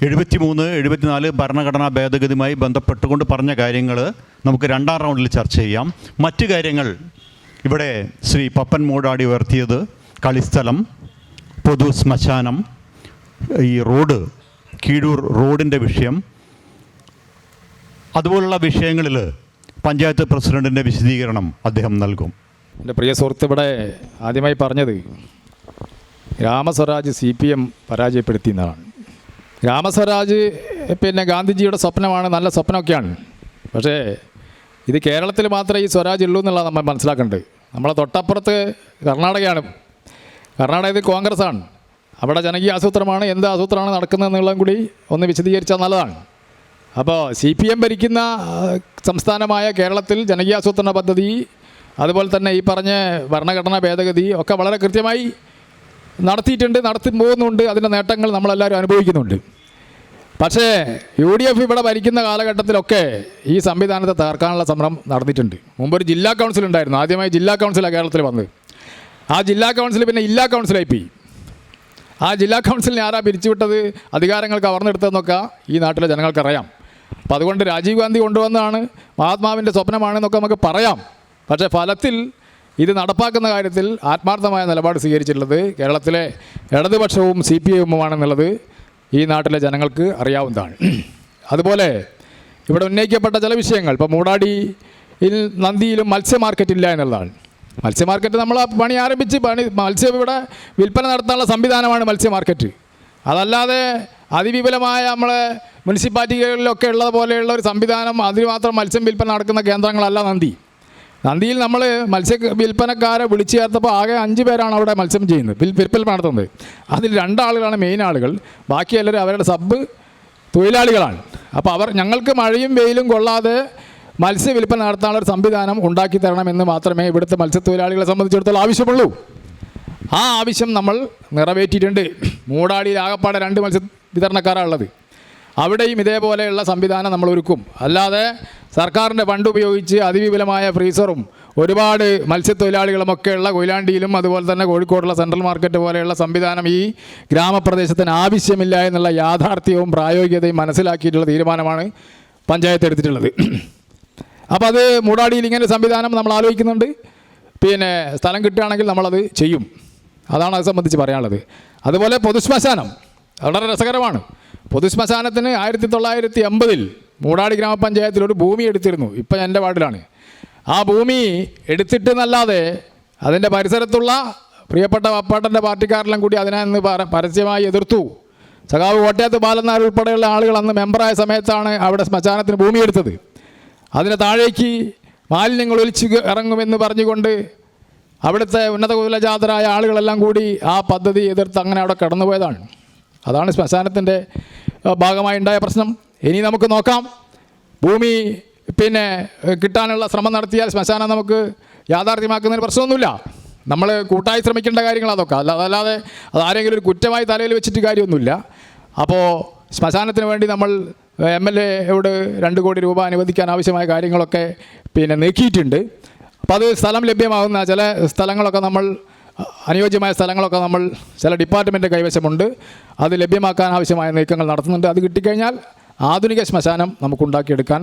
73, 74 ഭരണഘടനാ ഭേദഗതിയുമായി ബന്ധപ്പെട്ടുകൊണ്ട് പറഞ്ഞ കാര്യങ്ങൾ നമുക്ക് 2-ാം റൗണ്ടിൽ ചർച്ച ചെയ്യാം. മറ്റ് കാര്യങ്ങൾ ഇവിടെ ശ്രീ പപ്പൻ മൂടാടി ഉയർത്തിയത് കളിസ്ഥലം, പൊതു ശ്മശാനം, ഈ റോഡ്, കീഴൂർ റോഡിൻ്റെ വിഷയം, അതുപോലുള്ള വിഷയങ്ങളിൽ പഞ്ചായത്ത് പ്രസിഡൻറ്റിൻ്റെ വിശദീകരണം അദ്ദേഹം നൽകും. എൻ്റെ പ്രിയ സുഹൃത്ത് ഇവിടെ ആദ്യമായി പറഞ്ഞത് ഗ്രാമസ്വരാജ് CPM പരാജയപ്പെടുത്തി എന്നതാണ്. ഗ്രാമസ്വരാജ് ഗാന്ധിജിയുടെ സ്വപ്നമാണ്, നല്ല സ്വപ്നമൊക്കെയാണ്. പക്ഷേ ഇത് കേരളത്തിൽ മാത്രമേ ഈ സ്വരാജ് ഉള്ളൂ എന്നുള്ളത് നമ്മൾ മനസ്സിലാക്കേണ്ടത്. നമ്മളെ തൊട്ടപ്പുറത്ത് കർണാടകയാണ്. കർണാടകത്തിൽ കോൺഗ്രസ്സാണ്. അവിടെ ജനകീയ ആസൂത്രണമാണ്. എന്ത് ആസൂത്രണമാണ് നടക്കുന്നതെന്നുള്ളതും കൂടി ഒന്ന് വിശദീകരിച്ചാൽ നല്ലതാണ്. അപ്പോൾ CPM ഭരിക്കുന്ന സംസ്ഥാനമായ കേരളത്തിൽ ജനകീയ ആസൂത്രണ പദ്ധതി, അതുപോലെ തന്നെ ഈ പറഞ്ഞ ഭരണഘടനാ ഭേദഗതി ഒക്കെ വളരെ കൃത്യമായി നടത്തിയിട്ടുണ്ട്, നടത്തി പോകുന്നുണ്ട്. അതിൻ്റെ നേട്ടങ്ങൾ നമ്മളെല്ലാവരും അനുഭവിക്കുന്നുണ്ട്. പക്ഷേ UDF ഇവിടെ ഭരിക്കുന്ന കാലഘട്ടത്തിലൊക്കെ ഈ സംവിധാനത്തെ തകർക്കാനുള്ള ശ്രമം നടന്നിട്ടുണ്ട്. മുമ്പൊരു ജില്ലാ കൗൺസിൽ ഉണ്ടായിരുന്നു. ആദ്യമായി ജില്ലാ കൗൺസിലാണ് കേരളത്തിൽ വന്നത്. ആ ജില്ലാ കൗൺസിൽ പിന്നെ ജില്ലാ കൗൺസിലായി. ആ ജില്ലാ കൗൺസിലിനെ ആരാ പിരിച്ചുവിട്ടത്, അധികാരങ്ങൾ കവർന്നെടുത്തതെന്നൊക്കെ ഈ നാട്ടിലെ ജനങ്ങൾക്കറിയാം. അപ്പോൾ അതുകൊണ്ട് രാജീവ് ഗാന്ധി കൊണ്ടുവന്നതാണ്, മഹാത്മാവിൻ്റെ സ്വപ്നമാണെന്നൊക്കെ നമുക്ക് പറയാം. പക്ഷേ ഫലത്തിൽ ഇത് നടപ്പാക്കുന്ന കാര്യത്തിൽ ആത്മാർത്ഥമായ നിലപാട് സ്വീകരിച്ചിട്ടുള്ളത് കേരളത്തിലെ ഇടതുപക്ഷവും CPM-ഉമാണെന്നുള്ളത് ഈ നാട്ടിലെ ജനങ്ങൾക്ക് അറിയാവുന്നതാണ്. അതുപോലെ ഇവിടെ ഉന്നയിക്കപ്പെട്ട ചില വിഷയങ്ങൾ, ഇപ്പോൾ മൂടാടിയിൽ നന്ദിയിലും മത്സ്യ മാർക്കറ്റില്ല എന്നുള്ളതാണ്. മത്സ്യ മാർക്കറ്റ് നമ്മൾ പണി ആരംഭിച്ച് മത്സ്യം ഇവിടെ വിൽപ്പന നടത്താനുള്ള സംവിധാനമാണ് മത്സ്യ മാർക്കറ്റ്. അതല്ലാതെ അതിവിപുലമായ നമ്മളെ മുനിസിപ്പാലിറ്റികളിലൊക്കെ ഉള്ളത് പോലെയുള്ള ഒരു സംവിധാനം, അതിന് മാത്രം മത്സ്യം വിൽപ്പന നടക്കുന്ന കേന്ദ്രങ്ങളല്ല നന്ദി. നന്ദിയിൽ നമ്മൾ മത്സ്യ വിൽപ്പനക്കാരെ വിളിച്ചു ചേർത്തപ്പോൾ ആകെ 5 പേരാണ് അവിടെ മത്സ്യം ചെയ്യുന്നത്, വിൽപ്പന നടത്തുന്നത്. അതിൽ 2 ആളുകളാണ് മെയിൻ ആളുകൾ, ബാക്കി എല്ലാവരും അവരുടെ സബ് തൊഴിലാളികളാണ്. അപ്പോൾ ഞങ്ങൾക്ക് മഴയും വെയിലും കൊള്ളാതെ മത്സ്യ വിൽപ്പന നടത്താനുള്ള ഒരു സംവിധാനം ഉണ്ടാക്കി തരണമെന്ന് മാത്രമേ ഇവിടുത്തെ മത്സ്യത്തൊഴിലാളികളെ സംബന്ധിച്ചിടത്തോളം ആവശ്യമുള്ളൂ. ആ ആവശ്യം നമ്മൾ നിറവേറ്റിയിട്ടുണ്ട്. മൂടാടിയിൽ ആകപ്പാടെ 2 മത്സ്യ വിതരണക്കാരാണ് ഉള്ളത്. അവിടെയും ഇതേപോലെയുള്ള സംവിധാനം നമ്മൾ ഒരുക്കും. അല്ലാതെ സർക്കാരിൻ്റെ ഫണ്ട് ഉപയോഗിച്ച് അതിവിപുലമായ ഫ്രീസറും ഒരുപാട് മത്സ്യത്തൊഴിലാളികളുമൊക്കെയുള്ള കൊയിലാണ്ടിയിലും അതുപോലെ തന്നെ കോഴിക്കോടുള്ള സെൻട്രൽ മാർക്കറ്റ് പോലെയുള്ള സംവിധാനം ഈ ഗ്രാമപ്രദേശത്തിന് ആവശ്യമില്ല എന്നുള്ള യാഥാർത്ഥ്യവും പ്രായോഗികതയും മനസ്സിലാക്കിയിട്ടുള്ള തീരുമാനമാണ് പഞ്ചായത്ത് എടുത്തിട്ടുള്ളത്. അപ്പോൾ അത് മൂടാടിയിൽ ഇങ്ങനെ സംവിധാനം നമ്മൾ ആലോചിക്കുന്നുണ്ട്. സ്ഥലം കിട്ടുകയാണെങ്കിൽ നമ്മളത് ചെയ്യും. അതാണ് അത് സംബന്ധിച്ച് പറയാനുള്ളത്. അതുപോലെ പൊതുശ്മശാനം വളരെ രസകരമാണ്. പൊതുശ്മശാനത്തിന് 1980 മൂടാടി ഗ്രാമപഞ്ചായത്തിൽ ഒരു ഭൂമി എടുത്തിരുന്നു. ഇപ്പം എൻ്റെ വാർഡിലാണ്. ആ ഭൂമി എടുത്തിട്ടെന്നല്ലാതെ അതിൻ്റെ പരിസരത്തുള്ള പ്രിയപ്പെട്ട പപ്പാട്ടൻ്റെ പാർട്ടിക്കാരെല്ലാം കൂടി അതിനെ അന്ന് പരസ്യമായി എതിർത്തു. സഖാവ് കോട്ടയത്ത് ബാലനാർ ഉൾപ്പെടെയുള്ള ആളുകൾ അന്ന് മെമ്പറായ സമയത്താണ് അവിടെ ശ്മശാനത്തിന് ഭൂമി എടുത്തത്. അതിന് താഴേക്ക് മാലിന്യങ്ങൾ ഒലിച്ച് ഇറങ്ങുമെന്ന് പറഞ്ഞുകൊണ്ട് അവിടുത്തെ ഉന്നത കുലജാതരായ ആളുകളെല്ലാം കൂടി ആ പദ്ധതി എതിർത്ത് അങ്ങനെ അവിടെ കടന്നുപോയതാണ്. അതാണ് ശ്മശാനത്തിൻ്റെ ഭാഗമായി ഉണ്ടായ പ്രശ്നം. ഇനി നമുക്ക് നോക്കാം, ഭൂമി കിട്ടാനുള്ള ശ്രമം നടത്തിയാൽ ശ്മശാനം നമുക്ക് യാഥാർത്ഥ്യമാക്കുന്നതിന് പ്രശ്നമൊന്നുമില്ല. നമ്മൾ കൂട്ടായി ശ്രമിക്കേണ്ട കാര്യങ്ങൾ അതൊക്കെ അതല്ലാതെ അതാരെങ്കിലും ഒരു കുറ്റമായി തലയിൽ വെച്ചിട്ട് കാര്യമൊന്നുമില്ല. അപ്പോൾ ശ്മശാനത്തിന് വേണ്ടി നമ്മൾ MLA-യോട് 2 കോടി രൂപ അനുവദിക്കാൻ ആവശ്യമായ കാര്യങ്ങളൊക്കെ നീക്കിയിട്ടുണ്ട്. അപ്പോൾ അത് സ്ഥലം ലഭ്യമാകുന്ന ചില സ്ഥലങ്ങളൊക്കെ നമ്മൾ അനുയോജ്യമായ സ്ഥലങ്ങളൊക്കെ നമ്മൾ ചില ഡിപ്പാർട്ട്മെൻറ്റ് കൈവശമുണ്ട്. അത് ലഭ്യമാക്കാൻ ആവശ്യമായ നീക്കങ്ങൾ നടത്തുന്നുണ്ട്. അത് കിട്ടിക്കഴിഞ്ഞാൽ ആധുനിക ശ്മശാനം നമുക്കുണ്ടാക്കിയെടുക്കാൻ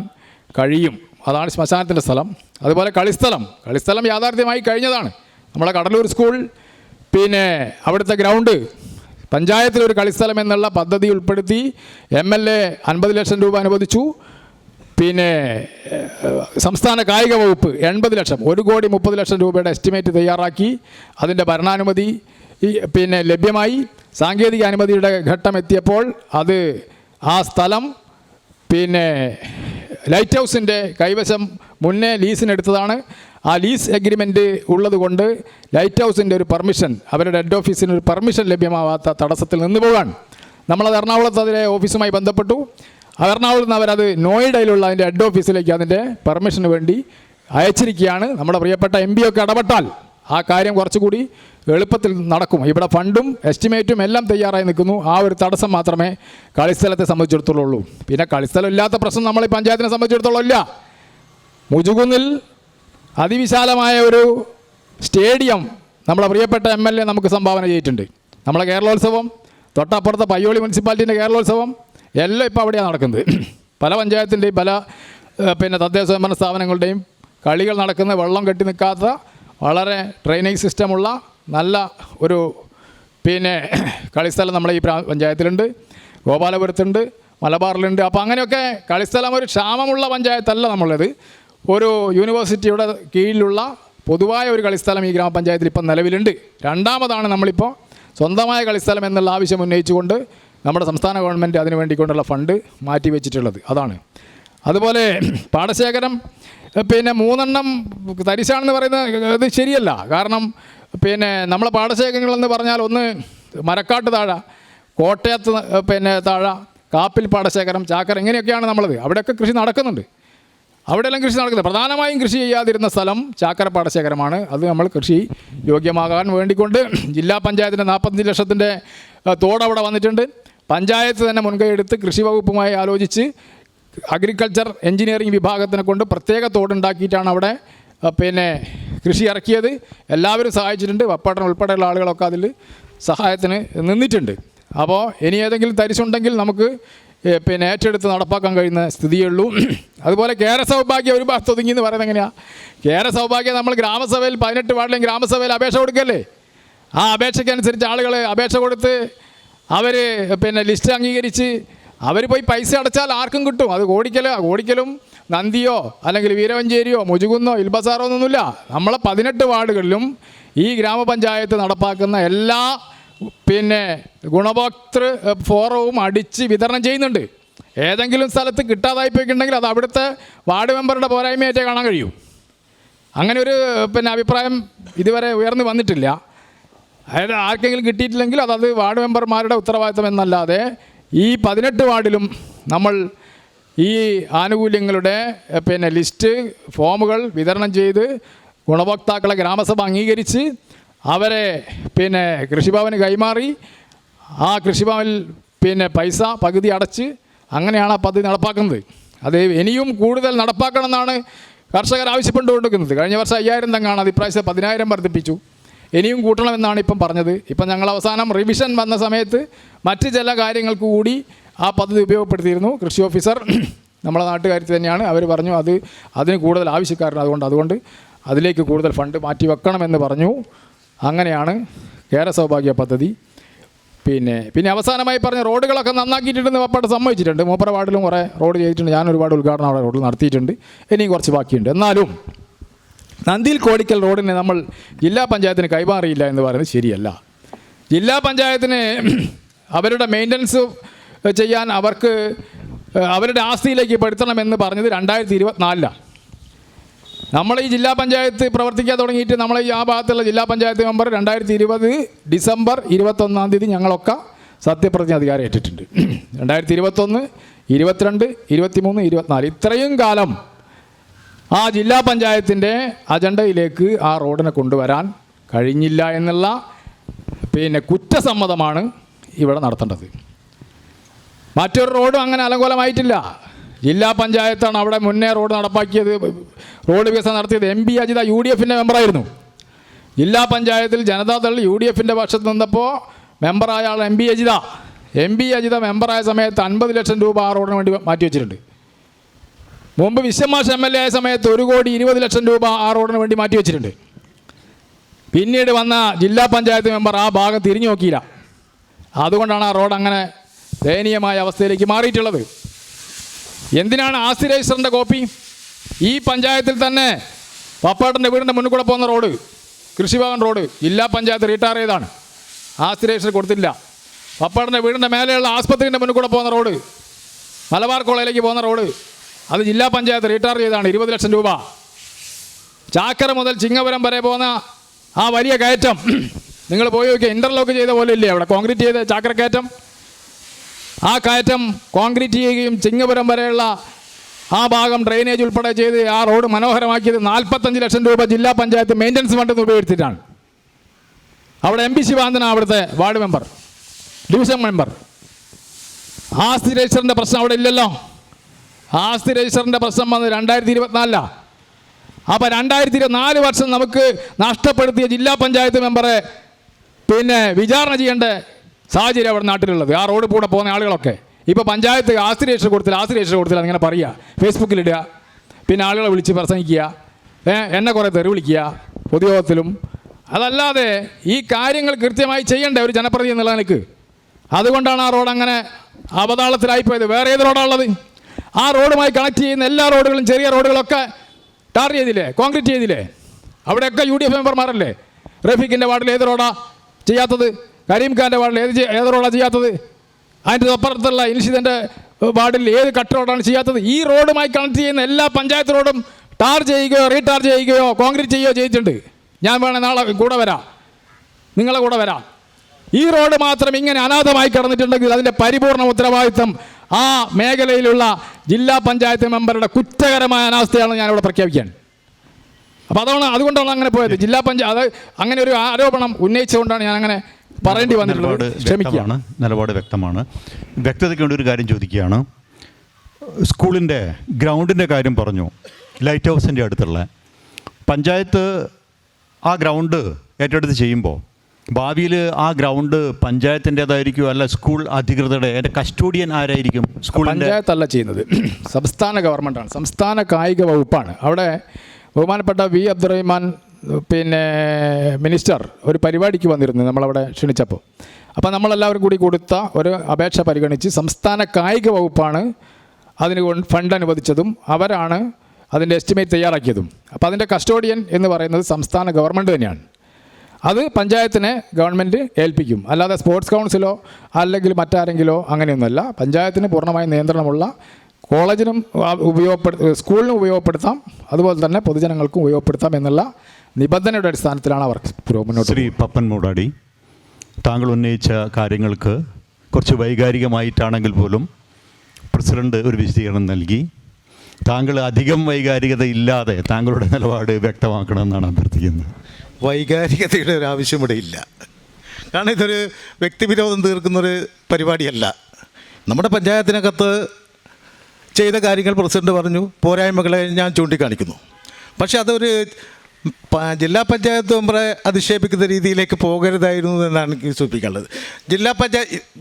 കഴിയും. അതാണ് ശ്മശാനത്തിൻ്റെ സ്ഥലം. അതുപോലെ കളിസ്ഥലം യാഥാർത്ഥ്യമായി കഴിഞ്ഞതാണ്. നമ്മളെ കടലൂർ സ്കൂൾ അവിടുത്തെ ഗ്രൗണ്ട് പഞ്ചായത്തിൽ ഒരു കളിസ്ഥലം എന്നുള്ള പദ്ധതി ഉൾപ്പെടുത്തി MLA 50 ലക്ഷം രൂപ അനുവദിച്ചു. പിന്നെ സംസ്ഥാന കായിക വകുപ്പ് 80 ലക്ഷം, 1,30,00,000 രൂപയുടെ എസ്റ്റിമേറ്റ് തയ്യാറാക്കി. അതിൻ്റെ ഭരണാനുമതി പിന്നെ ലഭ്യമായി. സാങ്കേതിക അനുമതിയുടെ ഘട്ടം എത്തിയപ്പോൾ ആ സ്ഥലം പിന്നെ ലൈറ്റ് ഹൗസിൻ്റെ കൈവശം മുന്നേ ലീസിനെടുത്തതാണ്. ആ ലീസ് എഗ്രിമെൻ്റ് ഉള്ളത് കൊണ്ട് ലൈറ്റ് ഹൗസിൻ്റെ ഒരു പെർമിഷൻ, അവരുടെ ഹെഡ് ഓഫീസിന് ഒരു പെർമിഷൻ ലഭ്യമാവാത്ത തടസ്സത്തിൽ നിന്ന് പോകാൻ നമ്മളത് എറണാകുളത്ത് അതിലെ ഓഫീസുമായി ബന്ധപ്പെട്ടു. എറണാകുളത്ത് നിന്ന് അവരത് നോയിഡയിലുള്ള അതിൻ്റെ ഹെഡ് ഓഫീസിലേക്ക് അതിൻ്റെ പെർമിഷന് വേണ്ടി അയച്ചിരിക്കുകയാണ്. നമ്മുടെ പ്രിയപ്പെട്ട MP ഒക്കെ ഇടപെട്ടാൽ ആ കാര്യം കുറച്ചുകൂടി എളുപ്പത്തിൽ നടക്കും. ഇവിടെ ഫണ്ടും എസ്റ്റിമേറ്റും എല്ലാം തയ്യാറായി നിൽക്കുന്നു. ആ ഒരു തടസ്സം മാത്രമേ കളിസ്ഥലത്തെ സംബന്ധിച്ചിടത്തോളം ഉള്ളൂ. പിന്നെ കളിസ്ഥലം ഇല്ലാത്ത പ്രശ്നം നമ്മൾ ഈ പഞ്ചായത്തിനെ സംബന്ധിച്ചിടത്തോളം ഇല്ല. മുജുകുന്നിൽ അതിവിശാലമായ ഒരു സ്റ്റേഡിയം നമ്മുടെ പ്രിയപ്പെട്ട MLA നമുക്ക് സംഭാവന ചെയ്തിട്ടുണ്ട്. നമ്മളെ കേരളോത്സവം, തൊട്ടപ്പുറത്തെ പയ്യോളി മുനിസിപ്പാലിറ്റീൻ്റെ കേരളോത്സവം എല്ലാം ഇപ്പോൾ അവിടെയാണ് നടക്കുന്നത്. പല പഞ്ചായത്തിൻ്റെയും പല പിന്നെ തദ്ദേശ സ്വയംഭരണ സ്ഥാപനങ്ങളുടെയും കളികൾ നടക്കുന്ന വെള്ളം കെട്ടി നിൽക്കാത്ത വളരെ ഡ്രെയിനേജ് സിസ്റ്റമുള്ള നല്ല ഒരു പിന്നെ കളിസ്ഥലം നമ്മുടെ ഈ പഞ്ചായത്തിലുണ്ട്, ഗോപാലപുരത്തുണ്ട്, മലബാറിലുണ്ട്. അപ്പോൾ അങ്ങനെയൊക്കെ കളിസ്ഥലം ഒരു ക്ഷാമമുള്ള പഞ്ചായത്തല്ല നമ്മളുള്ളത്. ഒരു യൂണിവേഴ്സിറ്റിയുടെ കീഴിലുള്ള പൊതുവായ ഒരു കളിസ്ഥലം ഈ ഗ്രാമപഞ്ചായത്തിൽ ഇപ്പം നിലവിലുണ്ട്. രണ്ടാമതാണ് നമ്മളിപ്പോൾ സ്വന്തമായ കളിസ്ഥലം എന്നുള്ള ആവശ്യം ഉന്നയിച്ചുകൊണ്ട് നമ്മുടെ സംസ്ഥാന ഗവൺമെൻറ് അതിനു വേണ്ടിക്കൊണ്ടുള്ള ഫണ്ട് മാറ്റി വെച്ചിട്ടുള്ളത് അതാണ്. അതുപോലെ പാടശേഖരം പിന്നെ 3 തരിശാണെന്ന് പറയുന്നത് ഇത് ശരിയല്ല. കാരണം പിന്നെ നമ്മളെ പാടശേഖരങ്ങളെന്ന് പറഞ്ഞാൽ ഒന്ന് മരക്കാട്ട് താഴ, കോട്ടയത്ത് പിന്നെ താഴ, കാപ്പിൽ പാടശേഖരം, ചാക്കര, ഇങ്ങനെയൊക്കെയാണ് നമ്മളത്. അവിടെയൊക്കെ കൃഷി നടക്കുന്നുണ്ട്. അവിടെയെല്ലാം കൃഷി നടക്കുന്നത്. പ്രധാനമായും കൃഷി ചെയ്യാതിരുന്ന സ്ഥലം ചാക്കര പാടശേഖരമാണ്. അത് നമ്മൾ കൃഷി യോഗ്യമാകാൻ വേണ്ടിക്കൊണ്ട് ജില്ലാ പഞ്ചായത്തിൻ്റെ 45 ലക്ഷത്തിൻ്റെ തോടവിടെ വന്നിട്ടുണ്ട്. പഞ്ചായത്ത് തന്നെ മുൻകൈ എടുത്ത് കൃഷി വകുപ്പുമായി ആലോചിച്ച് അഗ്രികൾച്ചർ എഞ്ചിനീയറിംഗ് വിഭാഗത്തിനെ കൊണ്ട് പ്രത്യേക തോടുണ്ടാക്കിയിട്ടാണ് അവിടെ പിന്നെ കൃഷി ഇറക്കിയത്. എല്ലാവരും സഹായിച്ചിട്ടുണ്ട്. വപ്പാട്ടൻ ഉൾപ്പെടെയുള്ള ആളുകളൊക്കെ അതിൽ സഹായത്തിന് നിന്നിട്ടുണ്ട്. അപ്പോൾ ഇനി ഏതെങ്കിലും തരിശുണ്ടെങ്കിൽ നമുക്ക് പിന്നെ ഏറ്റെടുത്ത് നടപ്പാക്കാൻ കഴിയുന്ന സ്ഥിതിയുള്ളൂ. അതുപോലെ കേര സൗഭാഗ്യം ഒരു ഭാഗത്ത് ഒതുങ്ങി എന്ന് പറയുന്നത് എങ്ങനെയാണ്? കേര സൗഭാഗ്യം നമ്മൾ ഗ്രാമസഭയിൽ 18 വാർഡിലെയും ഗ്രാമസഭയിൽ അപേക്ഷ കൊടുക്കല്ലേ? ആ അപേക്ഷയ്ക്കനുസരിച്ച് ആളുകൾ അപേക്ഷ കൊടുത്ത് അവർ പിന്നെ ലിസ്റ്റ് അംഗീകരിച്ച് അവർ പോയി പൈസ അടച്ചാൽ ആർക്കും കിട്ടും. അത് കോടിക്കലും നന്ദിയോ അല്ലെങ്കിൽ വീരവഞ്ചേരിയോ മുജുകുന്നോ ഇൽബസാറോ ഒന്നുമില്ല. നമ്മളെ 18 വാർഡുകളിലും ഈ ഗ്രാമപഞ്ചായത്ത് നടപ്പാക്കുന്ന എല്ലാ പിന്നെ ഗുണഭോക്തൃ ഫോറവും അടിച്ച് വിതരണം ചെയ്യുന്നുണ്ട്. ഏതെങ്കിലും സ്ഥലത്ത് കിട്ടാതായി പോയിട്ടുണ്ടെങ്കിൽ അത് അവിടുത്തെ വാർഡ് മെമ്പറുടെ പോരായ്മയായിട്ടേ കാണാൻ കഴിയൂ. അങ്ങനെ ഒരു പിന്നെ അഭിപ്രായം ഇതുവരെ ഉയർന്നു വന്നിട്ടില്ല. അതായത് ആർക്കെങ്കിലും കിട്ടിയിട്ടില്ലെങ്കിൽ അത് വാർഡ് മെമ്പർമാരുടെ ഉത്തരവാദിത്തം എന്നല്ലാതെ ഈ 18 വാർഡിലും നമ്മൾ ഈ ആനുകൂല്യങ്ങളുടെ പിന്നെ ലിസ്റ്റ് ഫോമുകൾ വിതരണം ചെയ്ത് ഗുണഭോക്താക്കളെ ഗ്രാമസഭ അംഗീകരിച്ച് അവരെ പിന്നെ കൃഷിഭവന് കൈമാറി ആ കൃഷിഭവനിൽ പിന്നെ പൈസ പകുതി അടച്ച് അങ്ങനെയാണ് ആ പദ്ധതി നടപ്പാക്കുന്നത്. അത് ഇനിയും കൂടുതൽ നടപ്പാക്കണമെന്നാണ് കർഷകർ ആവശ്യപ്പെട്ടുകൊണ്ടിരിക്കുന്നത്. കഴിഞ്ഞ വർഷം 5000 തങ്ങാണ്, അത് ഇപ്രാവശ്യം 10000 വർദ്ധിപ്പിച്ചു. ഇനിയും കൂട്ടണമെന്നാണ് ഇപ്പം പറഞ്ഞത്. ഇപ്പം ഞങ്ങൾ അവസാനം റിവിഷൻ വന്ന സമയത്ത് മറ്റ് ചില കാര്യങ്ങൾക്ക് കൂടി ആ പദ്ധതി ഉപയോഗപ്പെടുത്തിയിരുന്നു. കൃഷി ഓഫീസർ നമ്മളെ നാട്ടുകാരി തന്നെയാണ്. അവർ പറഞ്ഞു അതിന് കൂടുതൽ ആവശ്യക്കാരാണ്, അതുകൊണ്ട് അതിലേക്ക് കൂടുതൽ ഫണ്ട് മാറ്റി വെക്കണമെന്ന് പറഞ്ഞു. അങ്ങനെയാണ് കേര സൗഭാഗ്യ പദ്ധതി. പിന്നെ അവസാനമായി പറഞ്ഞ റോഡുകളൊക്കെ നന്നാക്കിയിട്ടുണ്ടെന്ന് പപ്പാട് സമ്മതിച്ചിട്ടുണ്ട്. മൂപ്പര വാർഡിലും കുറേ റോഡ് ചെയ്തിട്ടുണ്ട്. ഞാൻ ഒരുപാട് ഉദ്ഘാടനം അവിടെ റോഡിൽ നടത്തിയിട്ടുണ്ട്. ഇനിയും കുറച്ച് ബാക്കിയുണ്ട്. എന്നാലും നന്ദിയിൽ കോടിക്കൽ റോഡിനെ നമ്മൾ ജില്ലാ പഞ്ചായത്തിന് കൈമാറിയില്ല എന്ന് പറയുന്നത് ശരിയല്ല. ജില്ലാ പഞ്ചായത്തിന് അവരുടെ മെയിൻ്റനൻസ് ചെയ്യാൻ അവർക്ക് അവരുടെ ആസ്തിയിലേക്ക് പെടുത്തണമെന്ന് പറഞ്ഞത് 2024. നമ്മൾ ഈ ജില്ലാ പഞ്ചായത്ത് പ്രവർത്തിക്കാൻ തുടങ്ങിയിട്ട് നമ്മൾ ഈ ആ ഭാഗത്തുള്ള ജില്ലാ പഞ്ചായത്ത് മെമ്പർ 2020 ഡിസംബർ 21-ാം തീയതി ഞങ്ങളൊക്കെ സത്യപ്രതിജ്ഞ അധികാരം ഏറ്റിട്ടുണ്ട്. 2021, 22, 23, 24 ഇത്രയും കാലം ആ ജില്ലാ പഞ്ചായത്തിൻ്റെ അജണ്ടയിലേക്ക് ആ റോഡിനെ കൊണ്ടുവരാൻ കഴിഞ്ഞില്ല എന്നുള്ള പിന്നെ കുറ്റസമ്മതമാണ് ഇവിടെ നടത്തേണ്ടത്. മറ്റൊരു റോഡും അങ്ങനെ അലങ്കോലമായിട്ടില്ല. ജില്ലാ പഞ്ചായത്താണ് അവിടെ മുന്നേ റോഡ് നടപ്പാക്കിയത്, റോഡ് വികസനം നടത്തിയത്. MP അജിത UDFൻ്റെ മെമ്പറായിരുന്നു. ജില്ലാ പഞ്ചായത്തിൽ ജനതാദൾ UDFൻ്റെ പക്ഷത്ത് നിന്നപ്പോൾ മെമ്പറായ ആൾ MP അജിത മെമ്പറായ സമയത്ത് 50 ലക്ഷം രൂപ ആ റോഡിന് വേണ്ടി മാറ്റി വെച്ചിട്ടുണ്ട്. മുമ്പ് വിശ്വമാഷ് MLA ആയ സമയത്ത് 1,20 ലക്ഷം രൂപ ആ റോഡിന് വേണ്ടി മാറ്റി വെച്ചിട്ടുണ്ട്. പിന്നീട് വന്ന ജില്ലാ പഞ്ചായത്ത് മെമ്പർ ആ ഭാഗം തിരിഞ്ഞു നോക്കിയില്ല. അതുകൊണ്ടാണ് ആ റോഡ് അങ്ങനെ ദയനീയമായ അവസ്ഥയിലേക്ക് മാറിയിട്ടുള്ളത്. എന്തിനാണ് ആസ്തി രജിസ്റ്ററിൻ്റെ കോപ്പി? ഈ പഞ്ചായത്തിൽ തന്നെ പപ്പാട്ടൻ്റെ വീടിൻ്റെ മുന്നിൽ കൂടെ പോകുന്ന റോഡ്, കൃഷിഭവൻ റോഡ്, ജില്ലാ പഞ്ചായത്ത് റീട്ടയർ ചെയ്താണ്, ആസ്തി രജിസ്റ്റർ കൊടുത്തില്ല. പപ്പാട്ടൻ്റെ വീടിൻ്റെ മേലെയുള്ള ആസ്പത്രിൻ്റെ മുന്നിൽ കൂടെ പോകുന്ന റോഡ്, മലബാർ കോളേജിലേക്ക് പോകുന്ന റോഡ്, അത് ജില്ലാ പഞ്ചായത്ത് റീട്ടയർ ചെയ്താണ്, 20 ലക്ഷം രൂപ. ചാക്കര മുതൽ ചിങ്ങപുരം വരെ പോകുന്ന ആ വലിയ കയറ്റം നിങ്ങൾ പോയി നോക്കിയാൽ ഇൻ്റർലോക്ക് ചെയ്ത പോലെ ഇല്ലേ അവിടെ കോൺക്രീറ്റ് ചെയ്ത ചാക്കര കയറ്റം? ആ കയറ്റം കോൺക്രീറ്റ് ചെയ്യുകയും ചിങ്ങപുരം വരെയുള്ള ആ ഭാഗം ഡ്രെയിനേജ് ഉൾപ്പെടെ ചെയ്ത് ആ റോഡ് മനോഹരമാക്കിയത് 45 ലക്ഷം രൂപ ജില്ലാ പഞ്ചായത്ത് മെയിൻ്റനൻസ് ഫണ്ടിൽ നിന്ന് ഉപയോഗിച്ചിട്ടാണ്. അവിടെ MP ശിവാനന്ദനാണ് അവിടുത്തെ വാർഡ് മെമ്പർ, ഡിവിഷൻ മെമ്പർ. ആസ്തി രജിസ്റ്ററിൻ്റെ പ്രശ്നം അവിടെ ഇല്ലല്ലോ. ആസ്തി രജിസ്റ്ററിൻ്റെ പ്രശ്നം വന്ന് 2024. അപ്പോൾ 2024 വർഷം നമുക്ക് നഷ്ടപ്പെടുത്തിയ ജില്ലാ പഞ്ചായത്ത് മെമ്പറെ പിന്നെ വിചാരണ ചെയ്യേണ്ട സാഹചര്യം അവിടെ നാട്ടിലുള്ളത്. ആ റോഡ് കൂടെ പോകുന്ന ആളുകളൊക്കെ ഇപ്പോൾ പഞ്ചായത്ത് ആസ്തി രജിസ്റ്റർ കൊടുത്തില്ല അങ്ങനെ പറയുക, ഫേസ്ബുക്കിലിടുക, പിന്നെ ആളുകളെ വിളിച്ച് പ്രസംഗിക്കുക, എന്നെ കുറേ തെറി വിളിക്കുക പൊതുയോഗത്തിലും. അതല്ലാതെ ഈ കാര്യങ്ങൾ കൃത്യമായി ചെയ്യേണ്ട ഒരു ജനപ്രതിനിധി എന്നുള്ള നിലക്ക്. അതുകൊണ്ടാണ് ആ റോഡ് അങ്ങനെ അപതാളത്തിലായിപ്പോയത്. വേറെ ഏത് റോഡാണുള്ളത്? ആ റോഡുമായി കണക്ട് ചെയ്യുന്ന എല്ലാ റോഡുകളും, ചെറിയ റോഡുകളൊക്കെ ടാർ ചെയ്തില്ലേ, കോൺക്രീറ്റ് ചെയ്തില്ലേ? അവിടെയൊക്കെ UDF മെമ്പർമാരല്ലേ? റഫീഖിൻ്റെ വാർഡിൽ ഏത് റോഡാ ചെയ്യാത്തത്? കരീം ഖാൻ്റെ വാർഡിൽ ഏത് റോഡാണ് ചെയ്യാത്തത്? അതിൻ്റെ അപ്പുറത്തുള്ള ഇൻഷിദൻ്റെ വാർഡിൽ ഏത് കട്ട് റോഡാണ് ചെയ്യാത്തത്? ഈ റോഡുമായി കണക്ട് ചെയ്യുന്ന എല്ലാ പഞ്ചായത്ത് റോഡും ടാർ ചെയ്യുകയോ റീടാർ ചെയ്യുകയോ കോൺക്രീറ്റ് ചെയ്യുകയോ ചെയ്തിട്ടുണ്ട്. ഞാൻ വേണേൽ നാളെ കൂടെ വരാം, നിങ്ങളെ കൂടെ വരാം. ഈ റോഡ് മാത്രം ഇങ്ങനെ അനാഥമായി കിടന്നിട്ടുണ്ടെങ്കിൽ അതിൻ്റെ പരിപൂർണ ഉത്തരവാദിത്വം ആ മേഖലയിലുള്ള ജില്ലാ പഞ്ചായത്ത് മെമ്പറുടെ കുറ്റകരമായ അനാസ്ഥയാണ് ഞാനിവിടെ പ്രഖ്യാപിക്കാൻ. അപ്പോൾ അതുകൊണ്ടാണ് അങ്ങനെ പോയത്. ജില്ലാ പഞ്ചായത്ത് അങ്ങനെ ഒരു ആരോപണം ഉന്നയിച്ചുകൊണ്ടാണ് ഞാൻ അങ്ങനെ പറയേണ്ടി വന്നിട്ടുള്ളത്. ക്ഷമിക്കുകയാണ്. നിലപാട് വ്യക്തമാണ്. വ്യക്തതയ്ക്ക് വേണ്ടി ഒരു കാര്യം ചോദിക്കുകയാണ്. സ്കൂളിൻ്റെ ഗ്രൗണ്ടിൻ്റെ കാര്യം പറഞ്ഞു. ലൈറ്റ് ഹൗസിൻ്റെ അടുത്തുള്ള പഞ്ചായത്ത് ആ ഗ്രൗണ്ട് ഏറ്റെടുത്ത് ചെയ്യുമ്പോൾ ഭാവിയിൽ ആ ഗ്രൗണ്ട് പഞ്ചായത്തിൻ്റെതായിരിക്കും, അല്ല സ്കൂൾ അധികൃതരുടെ അതിൻ്റെ കസ്റ്റോഡിയൻ ആരായിരിക്കും? സ്കൂളിൻ്റെ പഞ്ചായത്തല്ല ചെയ്യുന്നത്, സംസ്ഥാന ഗവൺമെൻറ്റാണ്, സംസ്ഥാന കായിക വകുപ്പാണ്. അവിടെ ബഹുമാനപ്പെട്ട V. അബ്ദുറഹ്മാൻ പിന്നെ മിനിസ്റ്റർ ഒരു പരിപാടിക്ക് വന്നിരുന്നു നമ്മളവിടെ ക്ഷണിച്ചപ്പോൾ. അപ്പോൾ നമ്മളെല്ലാവരും കൂടി കൊടുത്ത ഒരു അപേക്ഷ പരിഗണിച്ച് സംസ്ഥാന കായിക വകുപ്പാണ് അതിന് ഫണ്ട് അനുവദിച്ചതും അവരാണ് അതിൻ്റെ എസ്റ്റിമേറ്റ് തയ്യാറാക്കിയതും. അപ്പോൾ അതിൻ്റെ കസ്റ്റോഡിയൻ എന്ന് പറയുന്നത് സംസ്ഥാന ഗവൺമെൻറ് തന്നെയാണ്. അത് പഞ്ചായത്തിനെ ഗവൺമെൻറ് ഏൽപ്പിക്കും. അല്ലാതെ സ്പോർട്സ് കൗൺസിലോ അല്ലെങ്കിൽ മറ്റാരെങ്കിലോ അങ്ങനെയൊന്നുമല്ല. പഞ്ചായത്തിന് പൂർണ്ണമായ നിയന്ത്രണമുള്ള, കോളേജിനും സ്കൂളിനും ഉപയോഗപ്പെടുത്താം, അതുപോലെ തന്നെ പൊതുജനങ്ങൾക്കും ഉപയോഗപ്പെടുത്താം എന്നുള്ള നിബന്ധനയുടെ അടിസ്ഥാനത്തിലാണ് അവർ മുന്നോട്ട്. ശ്രീ പപ്പൻ മൂടാടി, താങ്കൾ ഉന്നയിച്ച കാര്യങ്ങൾക്ക് കുറച്ച് വൈകാരികമായിട്ടാണെങ്കിൽ പോലും പ്രസിഡന്റ് ഒരു വിശദീകരണം നൽകി. താങ്കൾ അധികം വൈകാരികത ഇല്ലാതെ താങ്കളുടെ നിലപാട് വ്യക്തമാക്കണമെന്നാണ് അഭ്യർത്ഥിക്കുന്നത്. വൈകാരികതയുടെ ഒരു ആവശ്യം ഇവിടെ ഇല്ല. കാരണം ഇതൊരു വ്യക്തിവിരോധം തീർക്കുന്നൊരു പരിപാടിയല്ല. നമ്മുടെ പഞ്ചായത്തിനകത്ത് ചെയ്ത കാര്യങ്ങൾ പ്രസിഡന്റ് പറഞ്ഞു, പോരായ്മകളെ ഞാൻ ചൂണ്ടിക്കാണിക്കുന്നു. പക്ഷെ അതൊരു ജില്ലാ പഞ്ചായത്ത് മെമ്പറെ അധിക്ഷേപിക്കുന്ന രീതിയിലേക്ക് പോകരുതായിരുന്നു എന്നാണ് എനിക്ക് സൂചിപ്പിക്കാനുള്ളത്.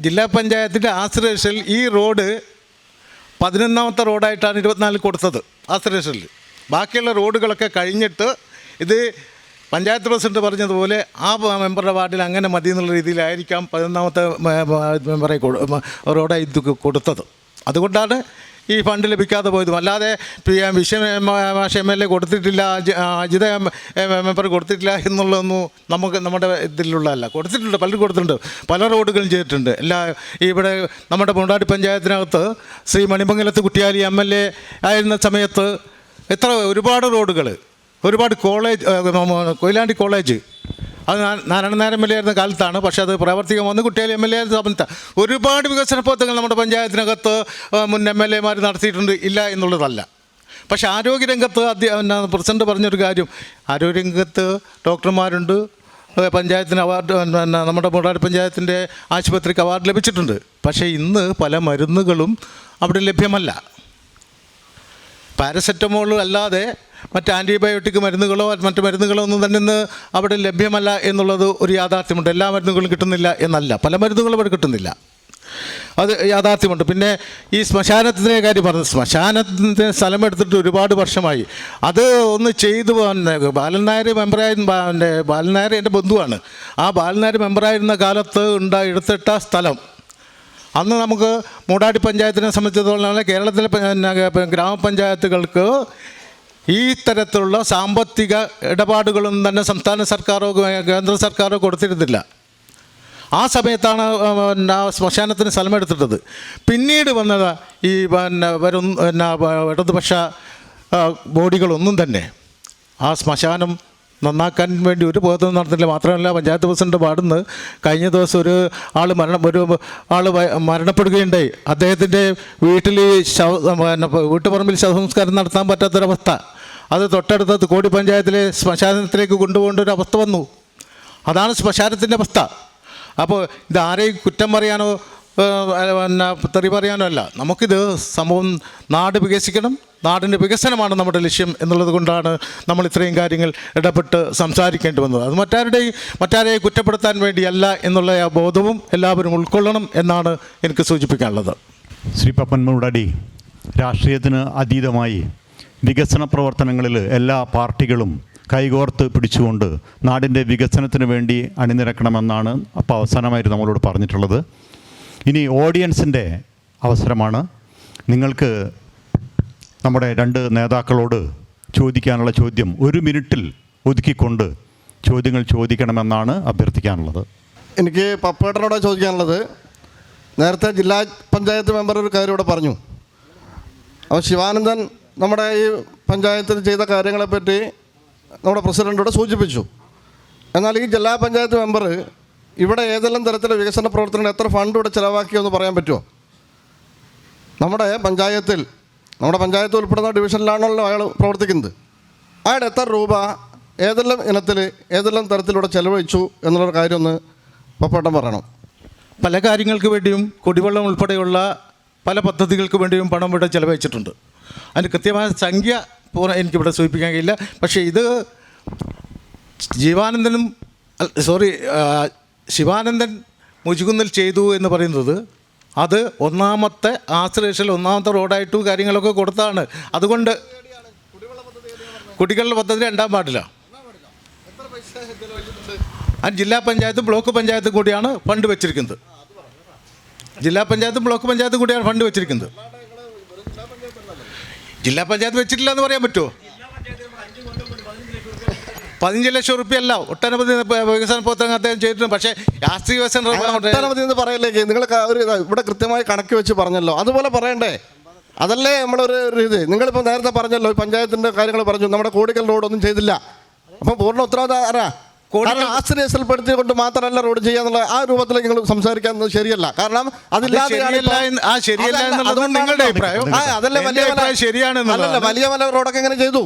ജില്ലാ പഞ്ചായത്തിൻ്റെ ആശ്രയത്തിൽ ഈ റോഡ് 11ാമത്തെ റോഡായിട്ടാണ് 24 കൊടുത്തത് ആശ്രയത്തിൽ. ബാക്കിയുള്ള റോഡുകളൊക്കെ കഴിഞ്ഞിട്ട് ഇത് പഞ്ചായത്ത് പ്രസിഡന്റ് പറഞ്ഞതുപോലെ ആ മെമ്പറുടെ വാർഡിൽ അങ്ങനെ മതി എന്നുള്ള രീതിയിലായിരിക്കാം 11ാമത്തെ മെമ്പറെ റോഡായി ഇത് കൊടുത്തത്. അതുകൊണ്ടാണ് ഈ ഫണ്ട് ലഭിക്കാതെ പോയതും. അല്ലാതെ MLA കൊടുത്തിട്ടില്ല, അജിത മെമ്പർ കൊടുത്തിട്ടില്ല എന്നുള്ളതൊന്നും നമ്മുടെ ഇതിലുള്ളതല്ല. കൊടുത്തിട്ടുണ്ട്, പലരും കൊടുത്തിട്ടുണ്ട്, പല റോഡുകളും ചെയ്തിട്ടുണ്ട്. ഇവിടെ നമ്മുടെ മുണ്ടാടി പഞ്ചായത്തിനകത്ത് ശ്രീ മണിമംഗലത്ത് കുട്ടിയാലി MLA ആയിരുന്ന സമയത്ത് ഒരുപാട് റോഡുകൾ, ഒരുപാട് കോളേജ്, കൊയിലാണ്ടി കോളേജ്, അത് നാരായണ MLA ആയിരുന്ന കാലത്താണ്. പക്ഷേ അത് പ്രാവർത്തികം വന്ന് കുട്ടിയാലി MLA ആയിരുന്ന സമയത്ത് ഒരുപാട് വികസന പ്രവർത്തനങ്ങൾ നമ്മുടെ പഞ്ചായത്തിനകത്ത് മുൻ MLA മാർ നടത്തിയിട്ടുണ്ട്, ഇല്ല എന്നുള്ളതല്ല. പക്ഷേ ആരോഗ്യരംഗത്ത് പ്രസിഡന്റ് പറഞ്ഞൊരു കാര്യം, ആരോഗ്യരംഗത്ത് ഡോക്ടർമാരുണ്ട്, പഞ്ചായത്തിന് അവാർഡ്, നമ്മുടെ മൂടാടി പഞ്ചായത്തിൻ്റെ ആശുപത്രിക്ക് അവാർഡ് ലഭിച്ചിട്ടുണ്ട്. പക്ഷേ ഇന്ന് പല മരുന്നുകളും അവിടെ ലഭ്യമല്ല. പാരസെറ്റമോൾ അല്ലാതെ മറ്റ് ആൻറ്റിബയോട്ടിക് മരുന്നുകളോ മറ്റ് മരുന്നുകളോ ഒന്നും തന്നെ ഇന്ന് അവിടെ ലഭ്യമല്ല എന്നുള്ളത് ഒരു യാഥാർത്ഥ്യമുണ്ട്. എല്ലാ മരുന്നുകളും കിട്ടുന്നില്ല എന്നല്ല, പല മരുന്നുകളും അവിടെ കിട്ടുന്നില്ല. അത് യാഥാർത്ഥ്യമുണ്ട്. പിന്നെ ഈ ശ്മശാനത്തിൻ്റെ കാര്യം പറഞ്ഞു, ശ്മശാനത്തിൻ്റെ സ്ഥലമെടുത്തിട്ട് ഒരുപാട് വർഷമായി. അത് ഒന്ന് ചെയ്തു ബാലൻ നായർ ബാലൻ നായർ എൻ്റെ ബന്ധുവാണ്. ആ ബാലൻ നായർ മെമ്പറായിരുന്ന കാലത്ത് എടുത്തിട്ട സ്ഥലം അന്ന് നമുക്ക് മൂടാടി പഞ്ചായത്തിനെ സംബന്ധിച്ചിടത്തോളം കേരളത്തിലെ ഗ്രാമപഞ്ചായത്തുകൾക്ക് ഈ തരത്തിലുള്ള സാമ്പത്തിക ഇടപാടുകളൊന്നും തന്നെ സംസ്ഥാന സർക്കാരോ കേന്ദ്ര സർക്കാരോ കൊടുത്തിരുന്നില്ല. ആ സമയത്താണ് ശ്മശാനത്തിന് സ്ഥലമെടുത്തിട്ടത്. പിന്നീട് വന്നത് ഈ ഇടതുപക്ഷ ബോഡികളൊന്നും തന്നെ ആ ശ്മശാനം നന്നാക്കാൻ വേണ്ടി ഒരു പ്രവർത്തനം നടത്തില്ല. മാത്രമല്ല, പഞ്ചായത്ത് പ്രസിഡന്റ് പാടുന്നത് കഴിഞ്ഞ ദിവസം ഒരു ആൾ മരണപ്പെടുകയുണ്ടായി. അദ്ദേഹത്തിൻ്റെ വീട്ടുപറമ്പിൽ ശവസംസ്കാരം നടത്താൻ പറ്റാത്തൊരവസ്ഥ. അത് തൊട്ടടുത്ത കോടി പഞ്ചായത്തിലെ ശ്മശാനത്തിലേക്ക് കൊണ്ടുപോകേണ്ട ഒരു അവസ്ഥ വന്നു. അതാണ് ശ്മശാനത്തിൻ്റെ അവസ്ഥ. അപ്പോൾ ഇതാരെയും കുറ്റം പറയാനോ തെറി പറയാനോ അല്ല. നമുക്കിത് സംഭവം നാട് വികസിക്കണം, നാടിൻ്റെ വികസനമാണ് നമ്മുടെ ലക്ഷ്യം എന്നുള്ളത് കൊണ്ടാണ് നമ്മൾ ഇത്രയും കാര്യങ്ങൾ ഇടപെട്ട് സംസാരിക്കേണ്ടി വന്നത്. അത് മറ്റാരെയും കുറ്റപ്പെടുത്താൻ വേണ്ടിയല്ല എന്നുള്ള ആ ബോധവും എല്ലാവരും ഉൾക്കൊള്ളണം എന്നാണ് എനിക്ക് സൂചിപ്പിക്കാനുള്ളത്. ശ്രീ പപ്പൻ മൂടാടി, രാഷ്ട്രീയത്തിന് അതീതമായി വികസന പ്രവർത്തനങ്ങളിൽ എല്ലാ പാർട്ടികളും കൈകോർത്ത് പിടിച്ചുകൊണ്ട് നാടിൻ്റെ വികസനത്തിന് വേണ്ടി അണിനിരക്കണമെന്നാണ് അപ്പോൾ അവസാനമായിട്ട് നമ്മളോട് പറഞ്ഞിട്ടുള്ളത്. ഇനി ഓഡിയൻസിൻ്റെ അവസരമാണ്. നിങ്ങൾക്ക് നമ്മുടെ രണ്ട് നേതാക്കളോട് ചോദിക്കാനുള്ള ചോദ്യം 1 മിനിറ്റിൽ ഒതുക്കിക്കൊണ്ട് ചോദ്യങ്ങൾ ചോദിക്കണമെന്നാണ് അഭ്യർത്ഥിക്കാനുള്ളത്. എനിക്ക് പപ്പേട്ടനോട് ചോദിക്കാനുള്ളത്, നേരത്തെ ജില്ലാ പഞ്ചായത്ത് മെമ്പർ ഒരു കാര്യം ഇവിടെ പറഞ്ഞു. അപ്പോൾ ശിവാനന്ദൻ നമ്മുടെ ഈ പഞ്ചായത്തിൽ ചെയ്ത കാര്യങ്ങളെപ്പറ്റി നമ്മുടെ പ്രസിഡൻറ്റോട് സൂചിപ്പിച്ചു. എന്നാൽ ഈ ജില്ലാ പഞ്ചായത്ത് മെമ്പർ ഇവിടെ ഏതെല്ലാം തരത്തിലെ വികസന പ്രവർത്തനങ്ങൾ എത്ര ഫണ്ട് ഇവിടെ ചിലവാക്കിയെന്ന് പറയാൻ പറ്റുമോ? നമ്മുടെ പഞ്ചായത്ത് ഉൾപ്പെടുന്ന ഡിവിഷനിലാണല്ലോ അയാൾ പ്രവർത്തിക്കുന്നത്. അയാളുടെ എത്ര രൂപ ഏതെല്ലാം ഇനത്തിൽ ഏതെല്ലാം തരത്തിലൂടെ ചിലവഴിച്ചു എന്നുള്ള കാര്യം ഒന്ന് പപ്പേട്ടൻ പറയണം. പല കാര്യങ്ങൾക്ക് വേണ്ടിയും കുടിവെള്ളം ഉൾപ്പെടെയുള്ള പല പദ്ധതികൾക്ക് വേണ്ടിയും പണം ഇവിടെ ചിലവഴിച്ചിട്ടുണ്ട്. അതിന് കൃത്യമായ സംഖ്യ എനിക്കിവിടെ സൂചിപ്പിക്കാൻ കഴിയില്ല. പക്ഷേ ഇത് ശിവാനന്ദൻ മുജുകുന്നിൽ ചെയ്തു എന്ന് പറയുന്നത് അത് ഒന്നാമത്തെ റോഡായിട്ടും കാര്യങ്ങളൊക്കെ കൊടുത്താണ്. അതുകൊണ്ട് കുടികളുടെ പദ്ധതി 2ാം പാർട്ടില്ല. അത് ജില്ലാ പഞ്ചായത്തും ബ്ലോക്ക് പഞ്ചായത്തും കൂടിയാണ് ഫണ്ട് വെച്ചിരിക്കുന്നത്. ജില്ലാ പഞ്ചായത്തും ബ്ലോക്ക് പഞ്ചായത്തും കൂടിയാണ് ഫണ്ട് വെച്ചിരിക്കുന്നത്. ജില്ലാ പഞ്ചായത്ത് വെച്ചിട്ടില്ല എന്ന് പറയാൻ പറ്റുമോ? 15 ലക്ഷം റുപ്യല്ല, ഒട്ടനവധി വികസന പ്രവർത്തനങ്ങൾ അദ്ദേഹം ചെയ്തിട്ടുണ്ട്. പക്ഷേ രാഷ്ട്രീയ വികസന ഒട്ടനവധി എന്ന് പറയലേക്ക് നിങ്ങൾ ഒരു ഇവിടെ കൃത്യമായി കണക്ക് വെച്ച് പറഞ്ഞല്ലോ, അതുപോലെ പറയണ്ടേ? അതല്ലേ നമ്മളൊരു ഇത്. നിങ്ങളിപ്പോൾ നേരത്തെ പറഞ്ഞല്ലോ, പഞ്ചായത്തിൻ്റെ കാര്യങ്ങൾ പറഞ്ഞു, നമ്മുടെ കോടിക്കൽ റോഡൊന്നും ചെയ്തില്ല. അപ്പം പൂർണ്ണ ഉത്തരവാദിത്തം ആരാ? ആശ്രയപ്പെടുത്തിക്കൊണ്ട് മാത്രമല്ല റോഡ് ചെയ്യാന്നുള്ള ആ രൂപത്തിലേക്ക് നിങ്ങൾ സംസാരിക്കാൻ ശരിയല്ല. കാരണം നിങ്ങളുടെ അഭിപ്രായം അതല്ലേ വലിയ മല റോഡൊക്കെ എങ്ങനെ ചെയ്തു?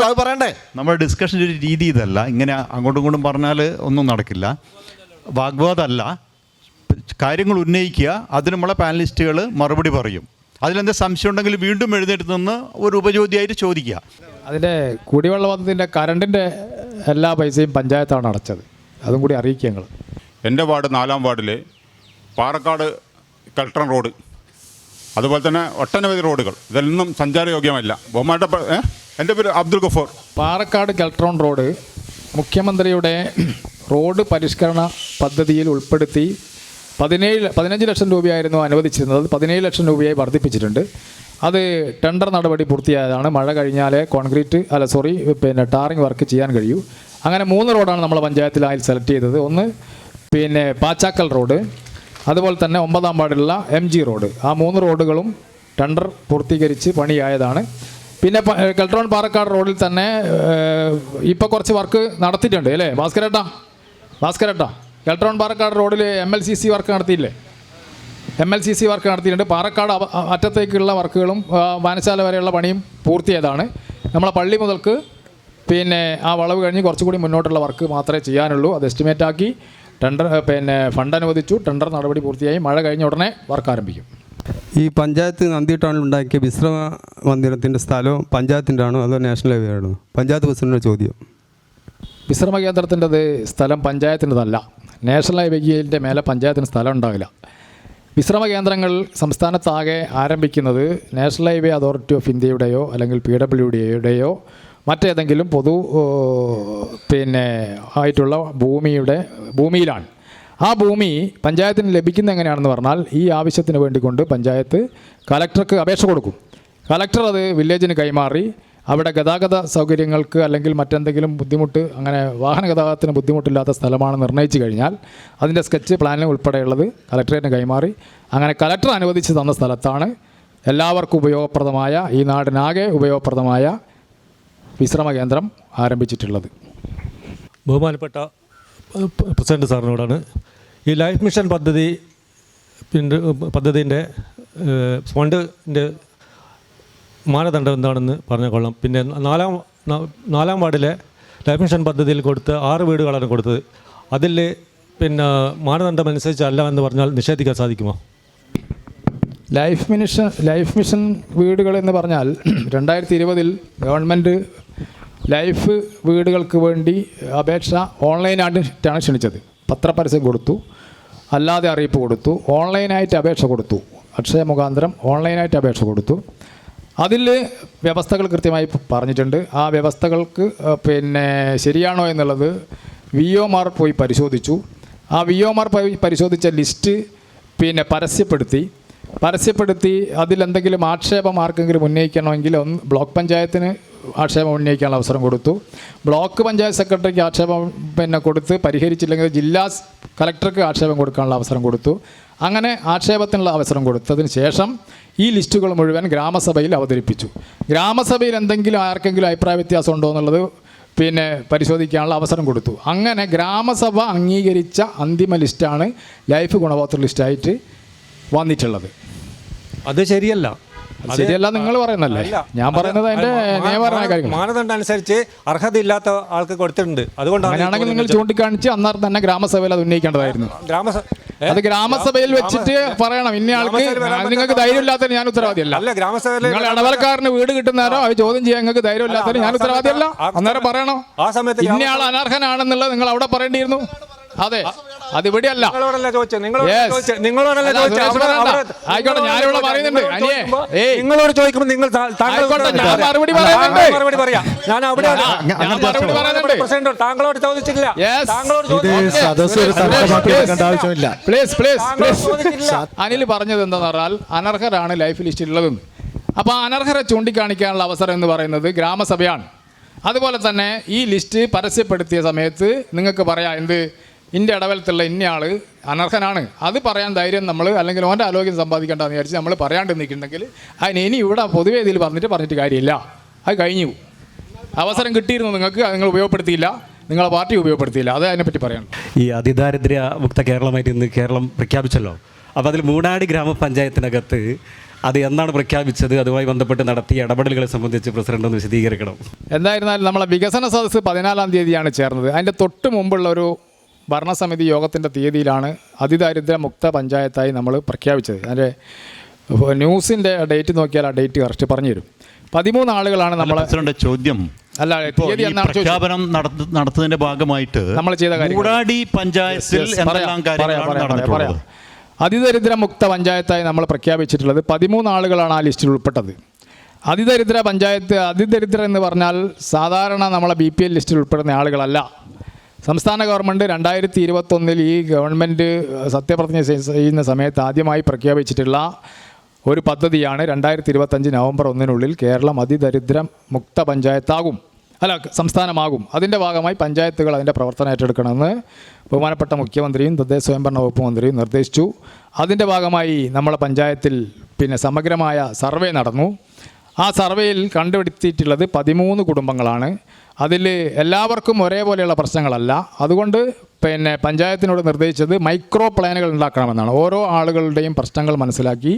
അത് പറയണ്ടേ? നമ്മുടെ ഡിസ്കഷൻ ഒരു രീതി ഇതല്ല. ഇങ്ങനെ അങ്ങോട്ടും ഇങ്ങോട്ടും പറഞ്ഞാൽ ഒന്നും നടക്കില്ല. വാഗ്വാദമല്ല, കാര്യങ്ങൾ ഉന്നയിക്കുക, അതിന് നമ്മളെ പാനലിസ്റ്റുകൾ മറുപടി പറയും. അതിലെന്താ സംശയം ഉണ്ടെങ്കിൽ വീണ്ടും എഴുന്നേറ്റ് നിന്ന് ഒരു ഉപചോദ്യമായിട്ട് ചോദിക്കുക. അതിൻ്റെ കുടിവെള്ള പദ്ധതിൻ്റെ കറണ്ടിൻ്റെ എല്ലാ പൈസയും പഞ്ചായത്താണ് അടച്ചത്. അതും കൂടി അറിയിക്കുക ഞങ്ങൾ. എൻ്റെ വാർഡ് 4-ാം വാർഡിൽ പാറക്കാട് കൽട്ടൺ റോഡ്, അതുപോലെ തന്നെ ഒട്ടനവധി റോഡുകൾ, ഇതൊന്നും സഞ്ചാരയോഗ്യമല്ല. ബഹുമാനപ്പെട്ട എൻ്റെ പേര് അബ്ദുൽ ഗഫൂർ. പാറക്കാട് കൽട്ടൺ റോഡ് മുഖ്യമന്ത്രിയുടെ റോഡ് പരിഷ്കരണ പദ്ധതിയിൽ ഉൾപ്പെടുത്തി 15 ലക്ഷം രൂപയായിരുന്നു അനുവദിച്ചിരുന്നത്. 17 ലക്ഷം രൂപയായി വർദ്ധിപ്പിച്ചിട്ടുണ്ട്. അത് ടെൻഡർ നടപടി പൂർത്തിയായതാണ്. മഴ കഴിഞ്ഞാലേ ടാറിങ് വർക്ക് ചെയ്യാൻ കഴിയൂ. അങ്ങനെ 3 റോഡാണ് നമ്മളെ പഞ്ചായത്തിലായി സെലക്ട് ചെയ്തത്. ഒന്ന് പാച്ചാക്കൽ റോഡ്, അതുപോലെ തന്നെ 9-ാം വാർഡിലുള്ള MG റോഡ്. ആ 3 റോഡുകളും ടെൻഡർ പൂർത്തീകരിച്ച് പണിയായതാണ്. പിന്നെ കൽട്രോൺ പാറക്കാട് റോഡിൽ തന്നെ ഇപ്പോൾ കുറച്ച് വർക്ക് നടത്തിയിട്ടുണ്ട് അല്ലേ ഭാസ്കരേട്ടാ? കൽട്രോൺ പാറക്കാട് റോഡിൽ MLCC വർക്ക് നടത്തിയില്ലേ? MLCC വർക്ക് നടത്തിയിട്ടുണ്ട്. പാറക്കാട് അറ്റത്തേക്കുള്ള വർക്കുകളും വാനശാല വരെയുള്ള പണിയും പൂർത്തിയായതാണ്. നമ്മളെ പള്ളി മുതൽക്ക് പിന്നെ ആ വളവ് കഴിഞ്ഞ് കുറച്ചുകൂടി മുന്നോട്ടുള്ള വർക്ക് മാത്രമേ ചെയ്യാനുള്ളൂ. അത് എസ്റ്റിമേറ്റ് ആക്കി ഫണ്ട് അനുവദിച്ചു. ടെൻഡർ നടപടി പൂർത്തിയായി. മഴ കഴിഞ്ഞ ഉടനെ വർക്ക് ആരംഭിക്കും. ഈ പഞ്ചായത്ത് നന്ദി ടൗണിൽ ഉണ്ടാക്കിയ വിശ്രമ മന്ദിരത്തിൻ്റെ സ്ഥലവും പഞ്ചായത്തിൻ്റെ ആണോ അതോ നാഷണൽ ഹൈവേ ആണോ? പഞ്ചായത്ത് പ്രസിഡന്റിൻ്റെ ചോദ്യം. വിശ്രമ കേന്ദ്രത്തിൻ്റെത് സ്ഥലം പഞ്ചായത്തിൻ്റെതല്ല, നാഷണൽ ഹൈവേൻ്റെ മേലെ പഞ്ചായത്തിന് സ്ഥലം ഉണ്ടാകില്ല. വിശ്രമ കേന്ദ്രങ്ങൾ സംസ്ഥാനത്താകെ ആരംഭിക്കുന്നത് നാഷണൽ ഹൈവേ അതോറിറ്റി ഓഫ് ഇന്ത്യയുടെയോ അല്ലെങ്കിൽ PWDയുടെയോ മറ്റേതെങ്കിലും ആയിട്ടുള്ള ഭൂമിയിലാണ്. ആ ഭൂമി പഞ്ചായത്തിന് ലഭിക്കുന്നത് എങ്ങനെയാണെന്ന് പറഞ്ഞാൽ ഈ ആവശ്യത്തിന് വേണ്ടിക്കൊണ്ട് പഞ്ചായത്ത് കലക്ടർക്ക് അപേക്ഷ കൊടുക്കും. കലക്ടർ അത് വില്ലേജിന് കൈമാറി അവിടെ ഗതാഗത സൗകര്യങ്ങൾക്ക് അല്ലെങ്കിൽ മറ്റെന്തെങ്കിലും ബുദ്ധിമുട്ട്, അങ്ങനെ വാഹന ഗതാഗതത്തിന് ബുദ്ധിമുട്ടില്ലാത്ത സ്ഥലമാണ് നിർണ്ണയിച്ചു കഴിഞ്ഞാൽ അതിൻ്റെ സ്കെച്ച് പ്ലാനിൽ ഉൾപ്പെടെയുള്ളത് കലക്ടറേറ്റിന് കൈമാറി അങ്ങനെ കലക്ടർ അനുവദിച്ച് തന്ന സ്ഥലത്താണ് എല്ലാവർക്കും ഉപയോഗപ്രദമായ, ഈ നാടിനാകെ ഉപയോഗപ്രദമായ വിശ്രമ കേന്ദ്രം ആരംഭിച്ചിട്ടുള്ളത്. ബഹുമാനപ്പെട്ട പ്രസിഡന്റ് സാറിനോടാണ് ഈ ലൈഫ് മിഷൻ പദ്ധതിൻ്റെ ഫണ്ടിൻ്റെ മാനദണ്ഡം എന്താണെന്ന് പറഞ്ഞാൽ കൊള്ളാം. പിന്നെ നാലാം വാർഡിലെ ലൈഫ് മിഷൻ പദ്ധതിയിൽ കൊടുത്ത് 6 വീടുകളാണ് കൊടുത്തത്. അതിൽ മാനദണ്ഡം അനുസരിച്ചല്ല എന്ന് പറഞ്ഞാൽ നിഷേധിക്കാൻ സാധിക്കുമോ? ലൈഫ് മിഷൻ വീടുകൾ എന്ന് പറഞ്ഞാൽ 2020 ഗവൺമെൻറ് ലൈഫ് വീടുകൾക്ക് വേണ്ടി അപേക്ഷ ഓൺലൈനായിട്ടാണ് ക്ഷണിച്ചത്. പത്രപരസ്യം കൊടുത്തു, അല്ലാതെ അറിയിപ്പ് കൊടുത്തു, ഓൺലൈനായിട്ട് അപേക്ഷ കൊടുത്തു, അക്ഷയ മുഖാന്തരം ഓൺലൈനായിട്ട് അപേക്ഷ കൊടുത്തു. അതിൽ വ്യവസ്ഥകൾ കൃത്യമായി പറഞ്ഞിട്ടുണ്ട്. ആ വ്യവസ്ഥകൾക്ക് ശരിയാണോ എന്നുള്ളത് VOമാർ പോയി പരിശോധിച്ചു. ആ VOമാർ പോയി പരിശോധിച്ച ലിസ്റ്റ് പരസ്യപ്പെടുത്തി അതിലെന്തെങ്കിലും ആക്ഷേപം ആർക്കെങ്കിലും ഉന്നയിക്കണമെങ്കിൽ ബ്ലോക്ക് പഞ്ചായത്തിന് ആക്ഷേപം ഉന്നയിക്കാനുള്ള അവസരം കൊടുത്തു. ബ്ലോക്ക് പഞ്ചായത്ത് സെക്രട്ടറിക്ക് ആക്ഷേപം കൊടുത്ത് പരിഹരിച്ചില്ലെങ്കിൽ ജില്ലാ കലക്ടർക്ക് ആക്ഷേപം കൊടുക്കാനുള്ള അവസരം കൊടുത്തു. അങ്ങനെ ആക്ഷേപത്തിനുള്ള അവസരം കൊടുത്തതിന് ശേഷം ഈ ലിസ്റ്റുകൾ മുഴുവൻ ഗ്രാമസഭയിൽ അവതരിപ്പിച്ചു. ഗ്രാമസഭയിൽ എന്തെങ്കിലും ആർക്കെങ്കിലും അഭിപ്രായ വ്യത്യാസം ഉണ്ടോ എന്നുള്ളത് പരിശോധിക്കാനുള്ള അവസരം കൊടുത്തു. അങ്ങനെ ഗ്രാമസഭ അംഗീകരിച്ച അന്തിമ ലിസ്റ്റാണ് ലൈഫ് ഗുണഭോക്തൃ ലിസ്റ്റായിട്ട് വന്നിട്ടുള്ളത്. അത് ശരിയല്ല. ശരിയല്ല നിങ്ങൾ പറയുന്നല്ലേ? ഞാൻ പറയുന്നത് അതിന്റെ നിയമപരമായ കാര്യങ്ങൾ. മാനദണ്ഡം അനുസരിച്ച് അർഹതയില്ലാത്ത ആൾക്ക് കൊടുത്തിട്ടുണ്ട്. അതുകൊണ്ടാണ് അങ്ങനെയാണെങ്കിൽ നിങ്ങൾ ചൂണ്ടിക്കാണിച്ച് അന്നേരം തന്നെ ഗ്രാമസഭയിൽ അത് ഉന്നയിക്കേണ്ടതായിരുന്നു. അത് ഗ്രാമസഭയിൽ വെച്ചിട്ട് പറയണം. ഇന്ന ആൾക്ക് നിങ്ങൾക്ക് ധൈര്യമില്ലാത്തതിന് ഞാൻ ഉത്തരവാദിയല്ല. നിങ്ങൾ ഇടവലക്കാരന് വീട് കിട്ടുന്നേരോ അത് ചോദ്യം ചെയ്യാൻ നിങ്ങൾക്ക് ധൈര്യമില്ലാത്തതിന് ഞാൻ ഉത്തരവാദിയല്ല. അന്നേരം പറയണം ഇന്നയാൾ അനർഹനാണെന്നുള്ളത് നിങ്ങൾ അവിടെ പറയേണ്ടിയിരുന്നു. അതെ, അതിവിടെയല്ല. ആയിക്കോട്ടെ, ഞാനിവിടെ പറയുന്നുണ്ട്. നിങ്ങളോട് ചോദിക്കുമ്പോൾ നിങ്ങൾ മറുപടി പറയുന്നുണ്ട്. താങ്കളോട് ചോദിച്ചില്ല. അനിൽ പറഞ്ഞത് എന്താണെന്ന് പറഞ്ഞാൽ അനർഹരാണ് ലൈഫ് ലിസ്റ്റിൽ ഉള്ളതെന്ന്. അപ്പോൾ അനർഹരെ ചൂണ്ടിക്കാണിക്കാനുള്ള അവസരം എന്ന് പറയുന്നത് ഗ്രാമസഭയാണ്. അതുപോലെ തന്നെ ഈ ലിസ്റ്റ് പരസ്യപ്പെടുത്തിയ സമയത്ത് നിങ്ങൾക്ക് പറയാം എന്ത്, ഇൻ്റെ ഇടവലത്തുള്ള ഇന്നയാൾ അനർഹനാണ്. അത് പറയാൻ ധൈര്യം നമ്മൾ അല്ലെങ്കിൽ ഓൻ്റെ ആരോഗ്യം സമ്പാദിക്കേണ്ടെന്ന് വിചാരിച്ച് നമ്മൾ പറയാണ്ട് നിൽക്കുന്നുണ്ടെങ്കിൽ അതിന് ഇനി ഇവിടെ പൊതുവേദിയിൽ പറഞ്ഞിട്ട് കാര്യമില്ല. അത് കഴിഞ്ഞു. അവസരം കിട്ടിയിരുന്നു നിങ്ങൾക്ക്, അത് നിങ്ങൾ ഉപയോഗപ്പെടുത്തിയില്ല, നിങ്ങളെ പാർട്ടി ഉപയോഗപ്പെടുത്തിയില്ല. അത് അതിനെപ്പറ്റി പറയണം. ഈ അതിദാരിദ്ര്യ മുക്ത കേരളമായിട്ട് ഇന്ന് കേരളം പ്രഖ്യാപിച്ചല്ലോ. അപ്പോൾ അതിൽ മൂടാടി ഗ്രാമപഞ്ചായത്തിനകത്ത് അത് എന്നാണ് പ്രഖ്യാപിച്ചത്? അതുമായി ബന്ധപ്പെട്ട് നടത്തിയ ഇടപെടലുകളെ സംബന്ധിച്ച് പ്രസിഡന്റ് ഒന്ന് വിശദീകരിക്കണം. എന്തായിരുന്നാലും നമ്മളെ വികസന സദസ്സ് 14-ാം തീയതിയാണ് ചേർന്നത്. അതിൻ്റെ തൊട്ട് മുമ്പുള്ള ഒരു ഭരണസമിതി യോഗത്തിൻ്റെ തീയതിയിലാണ് അതിദാരിദ്ര്യ മുക്ത പഞ്ചായത്തായി നമ്മൾ പ്രഖ്യാപിച്ചത്. അതിൻ്റെ ന്യൂസിൻ്റെ ഡേറ്റ് നോക്കിയാൽ ആ ഡേറ്റ് കറക്റ്റ് പറഞ്ഞു തരും. 13 ആളുകളാണ് നമ്മളെ ചോദ്യം. അല്ല, തീയതി എന്നാണ് പ്രഖ്യാപനം നടത്തുന്നതിന്റെ ഭാഗമായിട്ട് നമ്മൾ ചെയ്ത മൂടാടി പഞ്ചായത്തിൽ പറയാം. അതിദരിദ്ര മുക്ത പഞ്ചായത്തായി നമ്മൾ പ്രഖ്യാപിച്ചിട്ടുള്ളത് 13 ആളുകളാണ് ആ ലിസ്റ്റിൽ ഉൾപ്പെട്ടത്. അതിദരിദ്ര പഞ്ചായത്ത്, അതിദരിദ്ര എന്ന് പറഞ്ഞാൽ സാധാരണ നമ്മളെ BPL ലിസ്റ്റിൽ ഉൾപ്പെടുന്ന ആളുകളല്ല. സംസ്ഥാന ഗവൺമെൻറ് 2021 ഈ ഗവൺമെൻറ് സത്യപ്രതിജ്ഞ ചെയ്യുന്ന സമയത്ത് ആദ്യമായി പ്രഖ്യാപിച്ചിട്ടുള്ള ഒരു പദ്ധതിയാണ് 2025 നവംബർ 1 കേരളം അതിദരിദ്ര മുക്ത പഞ്ചായത്താകും, സംസ്ഥാനമാകും. അതിൻ്റെ ഭാഗമായി പഞ്ചായത്തുകൾ അതിൻ്റെ പ്രവർത്തനം ഏറ്റെടുക്കണമെന്ന് ബഹുമാനപ്പെട്ട മുഖ്യമന്ത്രിയും തദ്ദേശ സ്വയംഭരണ വകുപ്പ് മന്ത്രിയും നിർദ്ദേശിച്ചു. അതിൻ്റെ ഭാഗമായി നമ്മളെ പഞ്ചായത്തിൽ സമഗ്രമായ സർവേ നടന്നു. ആ സർവേയിൽ കണ്ടുപിടിച്ചിട്ടുള്ളത് 13 കുടുംബങ്ങളാണ്. അതിൽ എല്ലാവർക്കും ഒരേപോലെയുള്ള പ്രശ്നങ്ങളല്ല. അതുകൊണ്ട് പഞ്ചായത്തിനോട് നിർദ്ദേശിച്ചത് മൈക്രോ പ്ലാനുകൾ ഉണ്ടാക്കണമെന്നാണ്. ഓരോ ആളുകളുടെയും പ്രശ്നങ്ങൾ മനസ്സിലാക്കി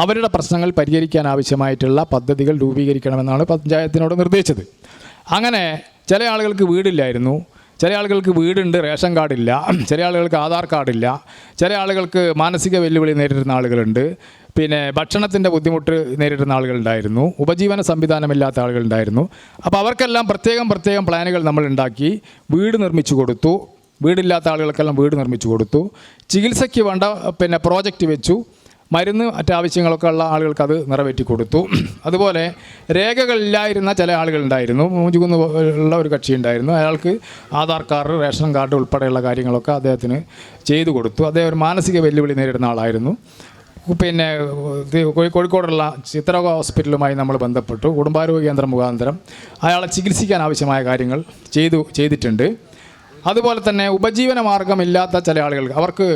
അവരുടെ പ്രശ്നങ്ങൾ പരിഹരിക്കാൻ ആവശ്യമായിട്ടുള്ള പദ്ധതികൾ രൂപീകരിക്കണമെന്നാണ് പഞ്ചായത്തിനോട് നിർദ്ദേശിച്ചത്. അങ്ങനെ ചില ആളുകൾക്ക് വീടില്ലായിരുന്നു, ചില ആളുകൾക്ക് വീടുണ്ട്, റേഷൻ കാർഡില്ല, ചില ആളുകൾക്ക് ആധാർ കാർഡില്ല, ചില ആളുകൾക്ക് മാനസിക വെല്ലുവിളി നേരിടുന്ന ആളുകളുണ്ട്, ഭക്ഷണത്തിൻ്റെ ബുദ്ധിമുട്ട് നേരിടുന്ന ആളുകളുണ്ടായിരുന്നു, ഉപജീവന സംവിധാനമില്ലാത്ത ആളുകളുണ്ടായിരുന്നു. അപ്പോൾ അവർക്കെല്ലാം പ്രത്യേകം പ്ലാനുകൾ നമ്മൾ ഉണ്ടാക്കി വീട് നിർമ്മിച്ചു കൊടുത്തു. വീടില്ലാത്ത ആളുകൾക്കെല്ലാം വീട് നിർമ്മിച്ചു കൊടുത്തു. ചികിത്സയ്ക്ക് വേണ്ട പ്രോജക്റ്റ് വെച്ചു. മരുന്ന് മറ്റാവശ്യങ്ങളൊക്കെ ഉള്ള ആളുകൾക്ക് അത് നിറവേറ്റി കൊടുത്തു. അതുപോലെ രേഖകളില്ലായിരുന്ന ചില ആളുകളുണ്ടായിരുന്നു. മൂഞ്ചുകുന്ന് ഉള്ള ഒരു കക്ഷി ഉണ്ടായിരുന്നു. അയാൾക്ക് ആധാർ കാർഡ്, റേഷൻ കാർഡ് ഉൾപ്പെടെയുള്ള കാര്യങ്ങളൊക്കെ അദ്ദേഹത്തിന് ചെയ്തു കൊടുത്തു. അദ്ദേഹം ഒരു മാനസിക വെല്ലുവിളി നേരിടുന്ന ആളായിരുന്നു. കോഴിക്കോടുള്ള ചിത്രരോഗ ഹോസ്പിറ്റലുമായി നമ്മൾ ബന്ധപ്പെട്ടു. കുടുംബാരോഗ്യ കേന്ദ്രം മുഖാന്തരം അയാളെ ചികിത്സിക്കാൻ ആവശ്യമായ കാര്യങ്ങൾ ചെയ്തിട്ടുണ്ട്. അതുപോലെ തന്നെ ഉപജീവന മാർഗമില്ലാത്ത ചില ആളുകൾക്ക് അവർക്ക്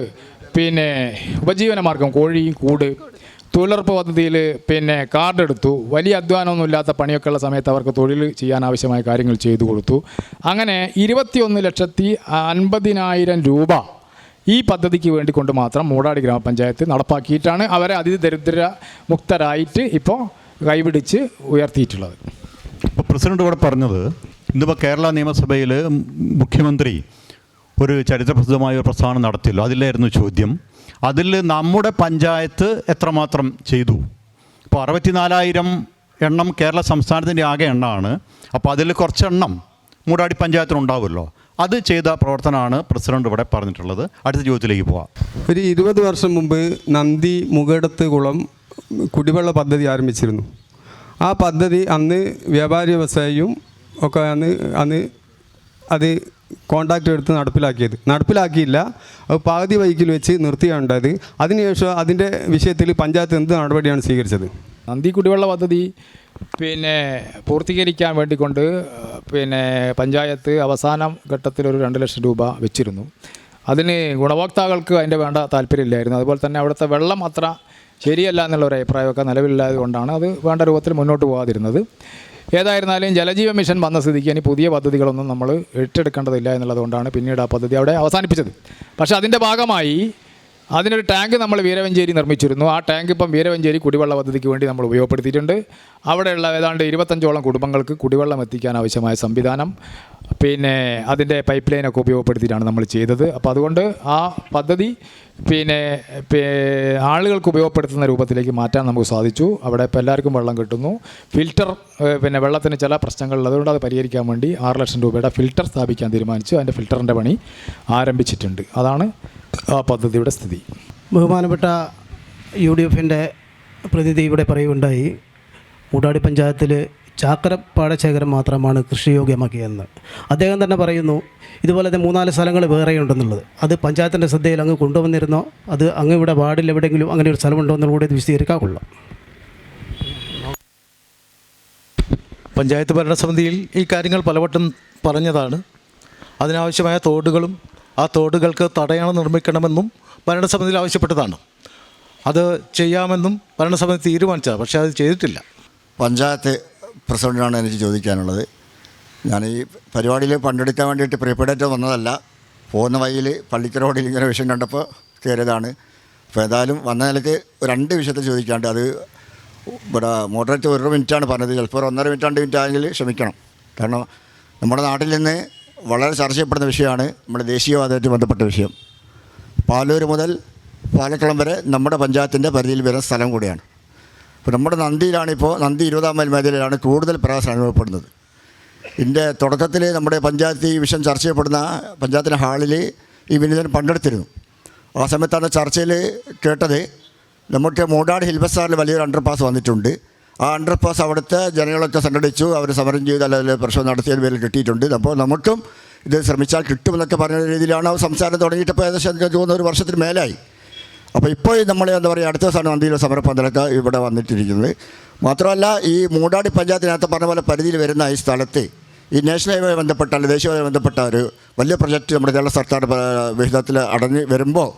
ഉപജീവന മാർഗം കോഴി കൂട് തൊഴിലുറപ്പ് പദ്ധതിയിൽ കാർഡ് എടുത്തു. വലിയ അധ്വാനമൊന്നും ഇല്ലാത്ത പണിയൊക്കെ ഉള്ള സമയത്ത് അവർക്ക് തൊഴിൽ ചെയ്യാൻ ആവശ്യമായ കാര്യങ്ങൾ ചെയ്തു കൊടുത്തു. അങ്ങനെ 21,50,000 രൂപ ഈ പദ്ധതിക്ക് വേണ്ടി കൊണ്ട് മാത്രം മൂടാടി ഗ്രാമപഞ്ചായത്ത് നടപ്പാക്കിയിട്ടാണ് അവരെ അതിദരിദ്ര മുക്തരായിട്ട് ഇപ്പോൾ കൈപിടിച്ച് ഉയർത്തിയിട്ടുള്ളത്. ഇപ്പോൾ പ്രസിഡന്റ് ഇവിടെ പറഞ്ഞത് ഇന്നിപ്പോൾ കേരള നിയമസഭയിൽ മുഖ്യമന്ത്രി ഒരു ചരിത്രപ്രസിദ്ധമായ ഒരു പ്രസ്താവന നടത്തിയല്ലോ, അതിലായിരുന്നു ചോദ്യം. അതിൽ നമ്മുടെ പഞ്ചായത്ത് എത്രമാത്രം ചെയ്തു? ഇപ്പോൾ 64,000 എണ്ണം കേരള സംസ്ഥാനത്തിൻ്റെ ആകെ എണ്ണമാണ്. അപ്പോൾ അതിൽ കുറച്ചെണ്ണം മൂടാടി പഞ്ചായത്തിനുണ്ടാവുമല്ലോ. അത് ചെയ്ത പ്രവർത്തനമാണ് പ്രസിഡന്റ് ഇവിടെ പറഞ്ഞിട്ടുള്ളത്. അടുത്ത ചോദ്യത്തിലേക്ക് പോവാം. ഒരു 20 വർഷം മുമ്പ് നന്ദി മുകടത്ത് കുളം കുടിവെള്ള പദ്ധതി ആരംഭിച്ചിരുന്നു. ആ പദ്ധതി അന്ന് വ്യാപാരി വ്യവസായിയും ഒക്കെ അന്ന് അത് കോൺട്രാക്റ്റ് എടുത്ത് നടപ്പിലാക്കിയില്ല. അത് പകുതി വഴിക്കിൽ വെച്ച് നിർത്തിയാണ്ടത്. അതിനുശേഷം അതിൻ്റെ വിഷയത്തിൽ പഞ്ചായത്ത് എന്ത് നടപടിയാണ് സ്വീകരിച്ചത്? നന്ദി കുടിവെള്ള പദ്ധതി പൂർത്തീകരിക്കാൻ വേണ്ടിക്കൊണ്ട് പഞ്ചായത്ത് അവസാന ഘട്ടത്തിൽ ഒരു 2 ലക്ഷം രൂപ വെച്ചിരുന്നു. അതിന് ഗുണഭോക്താക്കൾക്ക് അതിൻ്റെ വേണ്ട താല്പര്യമില്ലായിരുന്നു. അതുപോലെ തന്നെ അവിടുത്തെ വെള്ളം അത്ര ശരിയല്ല എന്നുള്ളൊരു അഭിപ്രായമൊക്കെ നിലവിലില്ലായത് കൊണ്ടാണ് അത് വേണ്ട രൂപത്തിൽ മുന്നോട്ട് പോകാതിരുന്നത്. ഏതായിരുന്നാലും ജലജീവൻ മിഷൻ വന്ന സ്ഥിതിക്ക് ഇനി പുതിയ പദ്ധതികളൊന്നും നമ്മൾ ഏറ്റെടുക്കേണ്ടതില്ല എന്നുള്ളതുകൊണ്ടാണ് പിന്നീട് ആ പദ്ധതി അവിടെ അവസാനിപ്പിച്ചത്. പക്ഷേ അതിൻ്റെ ഭാഗമായി അതിനൊരു ടാങ്ക് നമ്മൾ വീരവഞ്ചേരി നിർമ്മിച്ചിരുന്നു. ആ ടാങ്ക് ഇപ്പം വീരവഞ്ചേരി കുടിവെള്ള പദ്ധതിക്ക് വേണ്ടി നമ്മൾ ഉപയോഗപ്പെടുത്തിയിട്ടുണ്ട്. അവിടെയുള്ള ഏതാണ്ട് 25ഓളം കുടുംബങ്ങൾക്ക് കുടിവെള്ളം എത്തിക്കാൻ ആവശ്യമായ സംവിധാനം അതിൻ്റെ പൈപ്പ് ലൈനൊക്കെ ഉപയോഗപ്പെടുത്തിയിട്ടാണ് നമ്മൾ ചെയ്തത്. അപ്പോൾ അതുകൊണ്ട് ആ പദ്ധതി ആളുകൾക്ക് ഉപയോഗപ്പെടുത്തുന്ന രൂപത്തിലേക്ക് മാറ്റാൻ നമുക്ക് സാധിച്ചു. അവിടെ ഇപ്പോൾ എല്ലാവർക്കും വെള്ളം കിട്ടുന്നു. ഫിൽറ്റർ വെള്ളത്തിന് ചില പ്രശ്നങ്ങളുള്ളതുകൊണ്ട് അത് പരിഹരിക്കാൻ വേണ്ടി 6 ലക്ഷം രൂപയുടെ ഫിൽറ്റർ സ്ഥാപിക്കാൻ തീരുമാനിച്ചു. അതിൻ്റെ ഫിൽറ്ററിൻ്റെ പണി ആരംഭിച്ചിട്ടുണ്ട്. അതാണ് ആ പദ്ധതിയുടെ സ്ഥിതി. ബഹുമാനപ്പെട്ട UDFൻ്റെ പ്രതിനിധി ഇവിടെ പറയുകയുണ്ടായി, മൂടാടി പഞ്ചായത്തിൽ ചാക്കര പാടശേഖരം മാത്രമാണ് കൃഷിയോഗ്യമാക്കിയതെന്ന്. അദ്ദേഹം തന്നെ പറയുന്നു ഇതുപോലത്തെ 3-4 സ്ഥലങ്ങൾ വേറെയുണ്ടെന്നുള്ളത്. അത് പഞ്ചായത്തിൻ്റെ ശ്രദ്ധയിൽ അങ്ങ് കൊണ്ടുവന്നിരുന്നോ? അത് അങ്ങ് ഇവിടെ വാർഡിൽ എവിടെയെങ്കിലും അങ്ങനെ ഒരു സ്ഥലമുണ്ടോ എന്നുകൂടെ ഇത് വിശദീകരിക്കാൻ കൊള്ളാം. പഞ്ചായത്ത് ഭരണസമിതിയിൽ ഈ കാര്യങ്ങൾ പലവട്ടം പറഞ്ഞതാണ്. അതിനാവശ്യമായ തോടുകളും ആ തോടുകൾക്ക് തടയണ നിർമ്മിക്കണമെന്നും ഭരണസമിതിയിൽ ആവശ്യപ്പെട്ടതാണ്. അത് ചെയ്യാമെന്നും ഭരണസമിതി തീരുമാനിച്ചതാണ്. പക്ഷേ അത് ചെയ്തിട്ടില്ല. പഞ്ചായത്ത് പ്രസിഡൻ്റാണ് എനിക്ക് ചോദിക്കാനുള്ളത്. ഞാൻ ഈ പരിപാടിയിൽ പങ്കെടുക്കാൻ വേണ്ടിയിട്ട് പ്രിപ്പറേറ്റ് വന്നതല്ല. പോകുന്ന വഴിയിൽ പള്ളിക്കരോടിൽ ഇങ്ങനെ വിഷയം കണ്ടപ്പോൾ കയറിയതാണ്. അപ്പോൾ ഏതായാലും വന്ന നിലയ്ക്ക് 2 വിഷയത്തിൽ ചോദിക്കാണ്ട് അത് ഇവിടെ മോഡറേറ്റ് 1 മിനിറ്റാണ് പറഞ്ഞത്. ചിലപ്പോൾ 1.5 മിനിറ്റ് 2 മിനിറ്റ് ആയെങ്കിൽ ക്ഷമിക്കണം. കാരണം നമ്മുടെ നാട്ടിൽ നിന്ന് വളരെ ചർച്ച ചെയ്യപ്പെടുന്ന വിഷയമാണ് നമ്മുടെ ദേശീയവാദമായിട്ട് ബന്ധപ്പെട്ട വിഷയം. പാലൂർ മുതൽ പാലക്കുളം വരെ നമ്മുടെ പഞ്ചായത്തിൻ്റെ പരിധിയിൽ വരുന്ന സ്ഥലം കൂടിയാണ്. ഇപ്പോൾ നമ്മുടെ നന്ദിയിലാണിപ്പോൾ നന്ദി 20-ാം മൈൽ മേഖലയിലാണ് കൂടുതൽ പ്രയാസം അനുഭവപ്പെടുന്നത്. ഇതിൻ്റെ തുടക്കത്തിൽ നമ്മുടെ പഞ്ചായത്ത് ഈ വിഷയം ചർച്ച ചെയ്യപ്പെടുന്ന പഞ്ചായത്തിൻ്റെ ഹാളിൽ ഈ വിനോദനം പങ്കെടുത്തിരുന്നു. ആ സമയത്താണ് ചർച്ചയിൽ കേട്ടത് നമുക്ക് മൂടാടി ഹിൽ ബസാറിൽ വലിയൊരു അണ്ടർപാസ് വന്നിട്ടുണ്ട്. ആ അണ്ടർപാസ് അവിടുത്തെ ജനങ്ങളൊക്കെ സംഘടിച്ചു, അവർ സമരം ചെയ്ത് അല്ലെങ്കിൽ പ്രശ്നം നടത്തിയതിന് പേരിൽ കിട്ടിയിട്ടുണ്ട്. അപ്പോൾ നമുക്കും ഇത് ശ്രമിച്ചാൽ കിട്ടുമെന്നൊക്കെ പറഞ്ഞ രീതിയിലാണ് അവർ സംസാരം തുടങ്ങിയിട്ടിപ്പോൾ ഏകദേശം എനിക്ക് തോന്നുന്ന 1 വർഷത്തിന് മേലായി. അപ്പോൾ ഇപ്പോൾ നമ്മൾ എന്താ പറയുക, അടുത്ത ദിവസമാണ് നന്ദിയിലെ സമരപ്പന്തലൊക്കെ ഇവിടെ വന്നിട്ടിരിക്കുന്നത്. മാത്രമല്ല ഈ മൂടാടി പഞ്ചായത്തിനകത്ത് പറഞ്ഞ പോലെ പരിധിയിൽ വരുന്ന ഈ സ്ഥലത്ത് ഈ നാഷണൽ ഹൈവേ ബന്ധപ്പെട്ട അല്ലെങ്കിൽ ദേശീയമായി ബന്ധപ്പെട്ട ഒരു വലിയ പ്രൊജക്റ്റ് നമ്മുടെ കേരള സർക്കാർ വിഹിതത്തിൽ അടങ്ങി വരുമ്പോൾ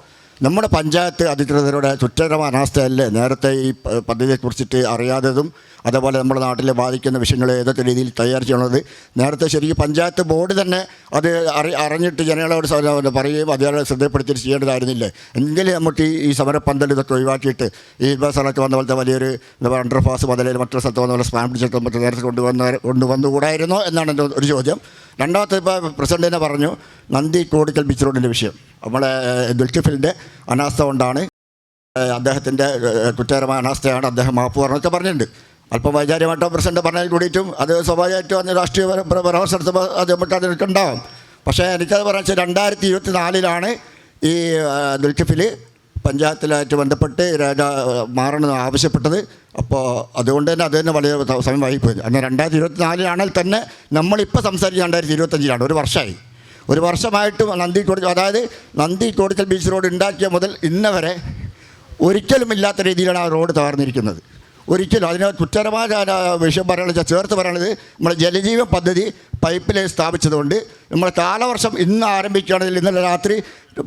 നമ്മുടെ പഞ്ചായത്ത് അധികൃതരുടെ കുറ്റകരമായ അനാസ്ഥയല്ലേ നേരത്തെ ഈ പദ്ധതിയെക്കുറിച്ചിട്ട് അറിയാത്തതും അതേപോലെ നമ്മുടെ നാട്ടിലെ ബാധിക്കുന്ന വിഷയങ്ങൾ ഏതൊക്കെ രീതിയിൽ തയ്യാർ ചെയ്യണത് നേരത്തെ ശരിക്കും പഞ്ചായത്ത് ബോർഡ് തന്നെ അത് അറിഞ്ഞിട്ട് ജനങ്ങളോട് പറയുകയും അതേപോലെ ശ്രദ്ധപ്പെടുത്തിയിട്ട് ചെയ്യേണ്ടതായിരുന്നില്ലേ. എങ്കിലും നമുക്ക് ഈ സമരപ്പന്തൽ ഇതൊക്കെ ഒഴിവാക്കിയിട്ട് ഈ സ്ഥലത്ത് വന്ന പോലത്തെ വലിയൊരു അണ്ടർപാസ് മുതലേ മറ്റൊരു സ്ഥലത്ത് വന്ന പോലെ സ്പാം പിടിച്ചിട്ട് മറ്റു നേരത്തെ കൊണ്ടുവന്നുകൂടായിരുന്നോ എന്നാണ് എൻ്റെ ഒരു ചോദ്യം. രണ്ടാമത്തെ ഇപ്പോൾ പ്രസിഡന്റ് തന്നെ പറഞ്ഞു നന്ദി കോടിക്കൽ ബീച്ച് റോഡിൻ്റെ വിഷയം നമ്മളെ ദുൽഖിഫിലിൻ്റെ അനാസ്ഥ കൊണ്ടാണ്, അദ്ദേഹത്തിൻ്റെ കുറ്റകരമായ അനാസ്ഥയാണ്, അദ്ദേഹം മാപ്പ് പറഞ്ഞൊക്കെ പറഞ്ഞിട്ടുണ്ട്. അല്പം വൈചാരികമായിട്ടോ പ്രസിഡന്റ് പറഞ്ഞാൽ കൂടിയിട്ടും അത് സ്വാഭാവികമായിട്ടും അന്ന് രാഷ്ട്രീയ പരാമർശം നടത്തുമ്പോൾ അത് നമുക്ക് അതിനൊക്കെ ഉണ്ടാവാം. പക്ഷേ എനിക്കത് പറഞ്ഞാൽ 2024 ഈ ദുൽഖിഫിൽ പഞ്ചായത്തിലായിട്ട് ബന്ധപ്പെട്ട് മാറണമെന്ന് ആവശ്യപ്പെട്ടത്. അപ്പോൾ അതുകൊണ്ട് തന്നെ അത് തന്നെ വലിയ സമയം വൈകിപ്പോയി. അന്ന് 2024 തന്നെ നമ്മളിപ്പോൾ സംസാരിച്ച് 2025 ഒരു വർഷമായിട്ട് നന്ദി കോടിക്കൽ, അതായത് നന്ദി കോടിക്കൽ ബീച്ച് റോഡ് ഉണ്ടാക്കിയ മുതൽ ഇന്ന് വരെ ഒരിക്കലും ഇല്ലാത്ത രീതിയിലാണ് ആ റോഡ് തകർന്നിരിക്കുന്നത്. ഒരിക്കലും അതിന് കുറ്റകരമായ വിഷയം പറയാനുള്ളത്, ചേർത്ത് പറയാനുള്ളത്, നമ്മുടെ ജലജീവൻ പദ്ധതി പൈപ്പ് ലൈൻ സ്ഥാപിച്ചതുകൊണ്ട് നമ്മൾ കാലവർഷം ഇന്ന് ആരംഭിക്കുകയാണെങ്കിൽ ഇന്നലെ രാത്രി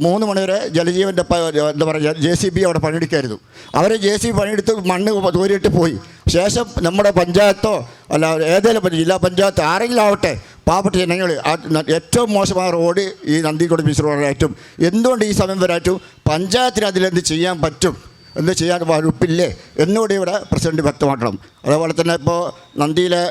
3 മണി വരെ ജലജീവൻ്റെ എന്താ പറയുക JCB അവിടെ പണിയെടുക്കായിരുന്നു. അവർ JCB പണിയെടുത്ത് മണ്ണ് കോരിയിട്ട് പോയി. ശേഷം നമ്മുടെ പഞ്ചായത്തോ അല്ല ഏതെങ്കിലും ജില്ലാ പഞ്ചായത്ത് ആരെങ്കിലും ആവട്ടെ, പാവപ്പെട്ട ജനങ്ങൾ ഏറ്റവും മോശമായ റോഡ് ഈ നന്ദിക്കോട് ബീച്ച് റോഡായിട്ടും എന്തുകൊണ്ട് ഈ സമയം വരായിട്ടും പഞ്ചായത്തിന് അതിലെന്ത് ചെയ്യാൻ പറ്റും, എന്ത് ചെയ്യാൻ വകുപ്പില്ലേ എന്നുകൂടി ഇവിടെ പ്രസിഡന്റ് വ്യക്തമാക്കണം. അതേപോലെ തന്നെ ഇപ്പോൾ നന്ദിയിലെ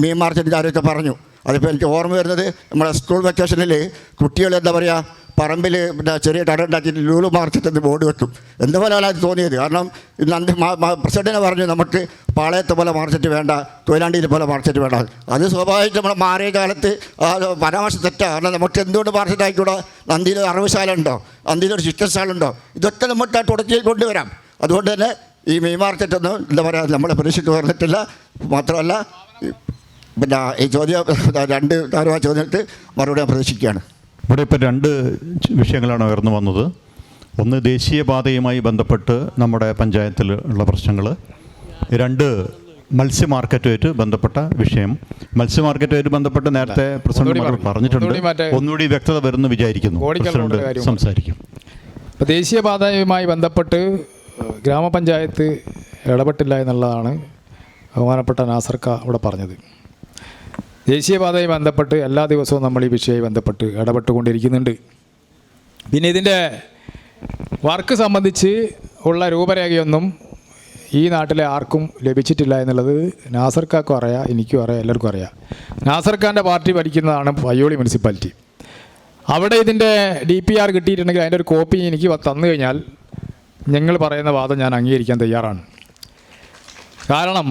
മീൻ മാർക്കറ്റിൻ്റെ കാര്യമൊക്കെ പറഞ്ഞു. അതിപ്പോൾ എനിക്ക് ഓർമ്മ വരുന്നത് നമ്മുടെ സ്കൂൾ വെക്കേഷനിൽ കുട്ടികൾ എന്താ പറയുക പറമ്പിൽ പിന്നെ ചെറിയ കട ഉണ്ടാക്കിയിട്ട് ലൂലു മാർക്കറ്റ് എന്ന് ബോർഡ് വെക്കും. എന്തുപോലെയാണ് അത് തോന്നിയത്. കാരണം നന്ദി പ്രസിഡന്റിനെ പറഞ്ഞു നമുക്ക് പാളയത്തെ പോലെ മാർക്കറ്റ് വേണ്ട, കൊയിലാണ്ടിയിലെ പോലെ മാർക്കറ്റ് വേണ്ട. അത് സ്വാഭാവികമായിട്ട് നമ്മുടെ മാറിയ കാലത്ത് പരാമർശം തെറ്റാണ്. കാരണം നമുക്ക് എന്തുകൊണ്ട് മാർക്കറ്റ് ആയിക്കൂടെ? നന്ദിയിൽ 60 ശാല ഉണ്ടോ? നന്ദിയിലൊരു ചിക്കൻ സ്റ്റാൾ ഉണ്ടോ? ഇതൊക്കെ നമുക്ക് തുടക്കി കൊണ്ടുവരാം. അതുകൊണ്ട് തന്നെ ഈ മീൻ മാർക്കറ്റൊന്നും എന്താ പറയുക നമ്മളെ പ്രതീക്ഷിച്ച് പറഞ്ഞിട്ടില്ല. മാത്രമല്ല പിന്നെ ഈ ചോദ്യം 2 കാര്യമായ ചോദ്യങ്ങൾക്ക് മറുപടി ഞാൻ പ്രതീക്ഷിക്കുകയാണ്. ഇവിടെ ഇപ്പോൾ 2 വിഷയങ്ങളാണ് ഉയർന്നു വന്നത്. ഒന്ന് ദേശീയപാതയുമായി ബന്ധപ്പെട്ട് നമ്മുടെ പഞ്ചായത്തിൽ ഉള്ള പ്രശ്നങ്ങൾ, 2 മത്സ്യ മാർക്കറ്റുമായിട്ട് ബന്ധപ്പെട്ട വിഷയം. മത്സ്യ മാർക്കറ്റുമായിട്ട് ബന്ധപ്പെട്ട് നേരത്തെ പ്രസിഡന്റ് പറഞ്ഞിട്ടുണ്ട്, ഒന്നുകൂടി വ്യക്തത വരുന്നു വിചാരിക്കുന്നു. പ്രസിഡന്റ് സംസാരിക്കും. ഇപ്പോൾ ദേശീയപാതയുമായി ബന്ധപ്പെട്ട് ഗ്രാമപഞ്ചായത്ത് ഇടപെട്ടില്ല എന്നുള്ളതാണ് ബഹുമാനപ്പെട്ട നാസർക്ക ഇവിടെ പറഞ്ഞത്. ദേശീയപാതയുമായി ബന്ധപ്പെട്ട് എല്ലാ ദിവസവും നമ്മൾ ഈ വിഷയവുമായി ബന്ധപ്പെട്ട് ഇടപെട്ടുകൊണ്ടിരിക്കുന്നുണ്ട്. പിന്നെ ഇതിൻ്റെ വർക്ക് സംബന്ധിച്ച് ഉള്ള രൂപരേഖയൊന്നും ഈ നാട്ടിലെ ആർക്കും ലഭിച്ചിട്ടില്ല എന്നുള്ളത് നാസർക്കാർക്കും അറിയാം, എനിക്കും അറിയാം, എല്ലാവർക്കും അറിയാം. നാസർക്കാൻ്റെ പാർട്ടി ഭരിക്കുന്നതാണ് പയ്യോളി മുനിസിപ്പാലിറ്റി. അവിടെ ഇതിൻ്റെ DPR കിട്ടിയിട്ടുണ്ടെങ്കിൽ അതിൻ്റെ ഒരു കോപ്പി എനിക്ക് തന്നു കഴിഞ്ഞാൽ ഞങ്ങൾ പറയുന്ന വാദം ഞാൻ അംഗീകരിക്കാൻ തയ്യാറാണ്. കാരണം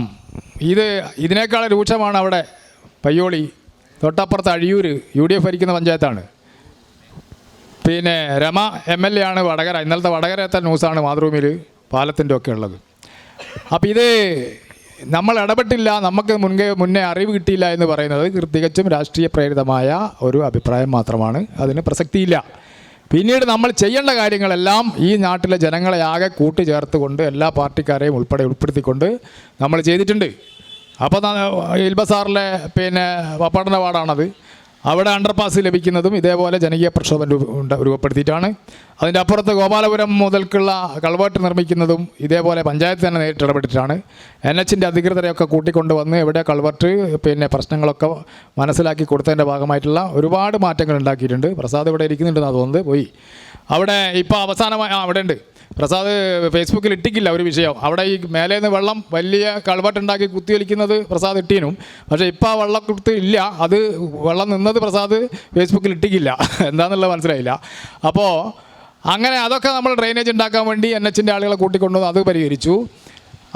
ഇതിനേക്കാൾ രൂക്ഷമാണ് അവിടെ പയ്യോളി. തൊട്ടപ്പുറത്ത് അഴിയൂർ UDF ഭരിക്കുന്ന പഞ്ചായത്താണ്. പിന്നെ രമ MLA ആണ് വടകര. ഇന്നലത്തെ വടകരത്തെ ന്യൂസാണ് മാതൃഭൂമിയിൽ പാലത്തിൻ്റെ ഒക്കെ ഉള്ളത്. അപ്പോൾ ഇത് നമ്മൾ ഇടപെട്ടില്ല, നമുക്ക് മുന്നേ അറിവ് കിട്ടിയില്ല എന്ന് പറയുന്നത് തികച്ചും രാഷ്ട്രീയ പ്രേരിതമായ ഒരു അഭിപ്രായം മാത്രമാണ്. അതിന് പ്രസക്തിയില്ല. പിന്നീട് നമ്മൾ ചെയ്യേണ്ട കാര്യങ്ങളെല്ലാം ഈ നാട്ടിലെ ജനങ്ങളെ ആകെ കൂട്ടിച്ചേർത്തുകൊണ്ട് എല്ലാ പാർട്ടിക്കാരെയും ഉൾപ്പെടുത്തിക്കൊണ്ട് നമ്മൾ ചെയ്തിട്ടുണ്ട്. അപ്പോൾ ഇൽബസാറിലെ പിന്നെ പപ്പടൻ്റെ വാർഡാണത്. അവിടെ അണ്ടർപാസ് ലഭിക്കുന്നതും ഇതേപോലെ ജനകീയ പ്രക്ഷോഭം രൂപപ്പെടുത്തിയിട്ടാണ്. അതിൻ്റെ അപ്പുറത്ത് ഗോപാലപുരം മുതൽക്കുള്ള കൾവേർട്ട് നിർമ്മിക്കുന്നതും ഇതേപോലെ പഞ്ചായത്ത് തന്നെ നേരിട്ട് ഇടപെട്ടിട്ടാണ്. NHൻ്റെ അധികൃതരെയൊക്കെ കൂട്ടിക്കൊണ്ടുവന്ന് എവിടെ കൾവേർട്ട് പിന്നെ പ്രശ്നങ്ങളൊക്കെ മനസ്സിലാക്കി കൊടുത്തതിൻ്റെ ഭാഗമായിട്ടുള്ള ഒരുപാട് മാറ്റങ്ങൾ ഉണ്ടാക്കിയിട്ടുണ്ട്. പ്രസാദ് ഇവിടെ ഇരിക്കുന്നുണ്ടെന്ന് തോന്നുന്നത് പോയി. അവിടെ ഇപ്പോൾ അവസാനമായി അവിടെ ഉണ്ട്. പ്രസാദ് ഫേസ്ബുക്കിൽ ഇട്ടിക്കില്ല ഒരു വിഷയം. അവിടെ ഈ മേലേന്ന് വെള്ളം വലിയ കൾവട്ടുണ്ടാക്കി കുത്തിയൊലിക്കുന്നത് പ്രസാദ് ഇട്ടീനും. പക്ഷേ ഇപ്പോൾ ആ വെള്ളക്കുത്ത് ഇല്ല. അത് വെള്ളം നിന്നത് പ്രസാദ് ഫേസ്ബുക്കിൽ ഇട്ടിക്കില്ല. എന്താണെന്നുള്ളത് മനസ്സിലായില്ല. അപ്പോൾ അങ്ങനെ അതൊക്കെ നമ്മൾ ഡ്രെയിനേജ് ഉണ്ടാക്കാൻ വേണ്ടി NHൻ്റെ ആളുകളെ കൂട്ടിക്കൊണ്ടുവന്ന് അത് പരിഹരിച്ചു.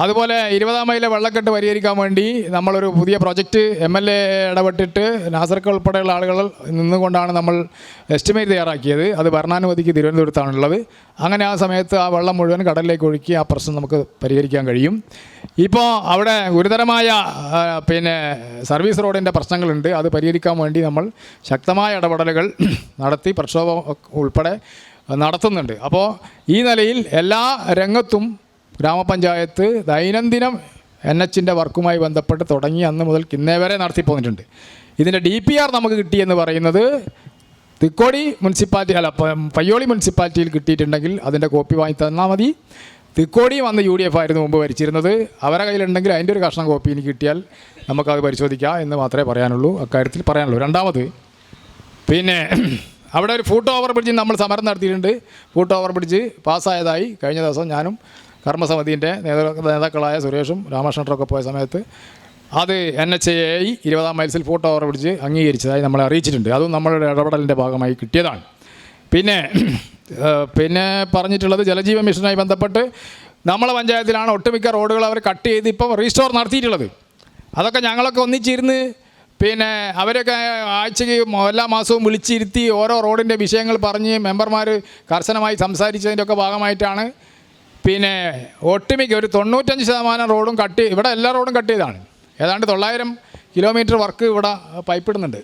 അതുപോലെ 20-ാം മൈലിലെ വെള്ളക്കെട്ട് പരിഹരിക്കാൻ വേണ്ടി നമ്മളൊരു പുതിയ പ്രോജക്റ്റ് MLA ഇടപെട്ടിട്ട് നാസർക്ക് ഉൾപ്പെടെയുള്ള ആളുകൾ നിന്നുകൊണ്ടാണ് നമ്മൾ എസ്റ്റിമേറ്റ് തയ്യാറാക്കിയത്. അത് ഭരണാനുമതിക്ക് തിരുവനന്തപുരത്താണുള്ളത്. അങ്ങനെ ആ സമയത്ത് ആ വെള്ളം മുഴുവൻ കടലിലേക്ക് ഒഴുക്കി ആ പ്രശ്നം നമുക്ക് പരിഹരിക്കാൻ കഴിയും. ഇപ്പോൾ അവിടെ ഗുരുതരമായ പിന്നെ സർവീസ് റോഡിൻ്റെ പ്രശ്നങ്ങളുണ്ട്. അത് പരിഹരിക്കാൻ വേണ്ടി നമ്മൾ ശക്തമായ ഇടപെടലുകൾ നടത്തി പ്രക്ഷോഭം ഉൾപ്പെടെ നടത്തുന്നുണ്ട്. അപ്പോൾ ഈ നിലയിൽ എല്ലാ രംഗത്തും ഗ്രാമപഞ്ചായത്ത് ദൈനംദിനം NHൻ്റെ വർക്കുമായി ബന്ധപ്പെട്ട് തുടങ്ങി അന്ന് മുതൽ ഇന്നേ വരെ നടത്തിപ്പോന്നിട്ടുണ്ട്. ഇതിൻ്റെ DPR നമുക്ക് കിട്ടിയെന്ന് പറയുന്നത് തിക്കോടി മുനിസിപ്പാലിറ്റി അല്ല പയ്യോളി മുനിസിപ്പാലിറ്റിയിൽ കിട്ടിയിട്ടുണ്ടെങ്കിൽ അതിൻ്റെ കോപ്പി വാങ്ങി തന്നാൽ മതി. തിക്കോടിയും അന്ന് UDF ആയിരുന്നു മുമ്പ് ഭരിച്ചിരുന്നത്. അവരുടെ കയ്യിലുണ്ടെങ്കിൽ അതിൻ്റെ ഒരു കഷ്ണം കോപ്പി എനിക്ക് കിട്ടിയാൽ നമുക്കത് പരിശോധിക്കാം എന്ന് മാത്രമേ പറയാനുള്ളൂ. അക്കാര്യത്തിൽ പറയാനുള്ളൂ. രണ്ടാമത് പിന്നെ അവിടെ ഒരു ഫൂട്ട് ഓവർ ബ്രിഡ്ജിൽ നമ്മൾ സമരം നടത്തിയിട്ടുണ്ട്. ഫൂട്ട് ഓവർ ബ്രിഡ്ജ് പാസ്സായതായി കഴിഞ്ഞ ദിവസം ഞാനും കർമ്മസമിതിൻ്റെ നേതാക്കളായ സുരേഷും രാമകൃഷ്ണനൊക്കെ പോയ സമയത്ത് അത് NHAI 20-ാം മൈൽസിൽ ഫൂട്ട് ഓവർ ബ്രിഡ്ജ് അംഗീകരിച്ചതായി നമ്മളെ അറിയിച്ചിട്ടുണ്ട്. അതും നമ്മളുടെ ഇടപെടലിൻ്റെ ഭാഗമായി കിട്ടിയതാണ്. പിന്നെ പറഞ്ഞിട്ടുള്ളത് ജലജീവൻ മിഷനുമായി ബന്ധപ്പെട്ട് നമ്മളെ പഞ്ചായത്തിലാണ് ഒട്ടുമിക്ക റോഡുകൾ അവർ കട്ട് ചെയ്ത് ഇപ്പോൾ റീസ്റ്റോർ നടത്തിയിട്ടുള്ളത്. അതൊക്കെ ഞങ്ങളൊക്കെ ഒന്നിച്ചിരുന്ന് പിന്നെ അവരൊക്കെ ആഴ്ചയ്ക്ക് എല്ലാ മാസവും വിളിച്ചിരുത്തി ഓരോ റോഡിൻ്റെ വിഷയങ്ങൾ പറഞ്ഞ് മെമ്പർമാർ കർശനമായി സംസാരിച്ചതിൻ്റെ ഒക്കെ ഭാഗമായിട്ടാണ് പിന്നെ ഒട്ടുമിക്ക ഒരു 95% റോഡും ഇവിടെ എല്ലാ റോഡും കട്ട് ചെയ്താണ്. ഏതാണ്ട് 900 കിലോമീറ്റർ വർക്ക് ഇവിടെ പൈപ്പിടുന്നുണ്ട്.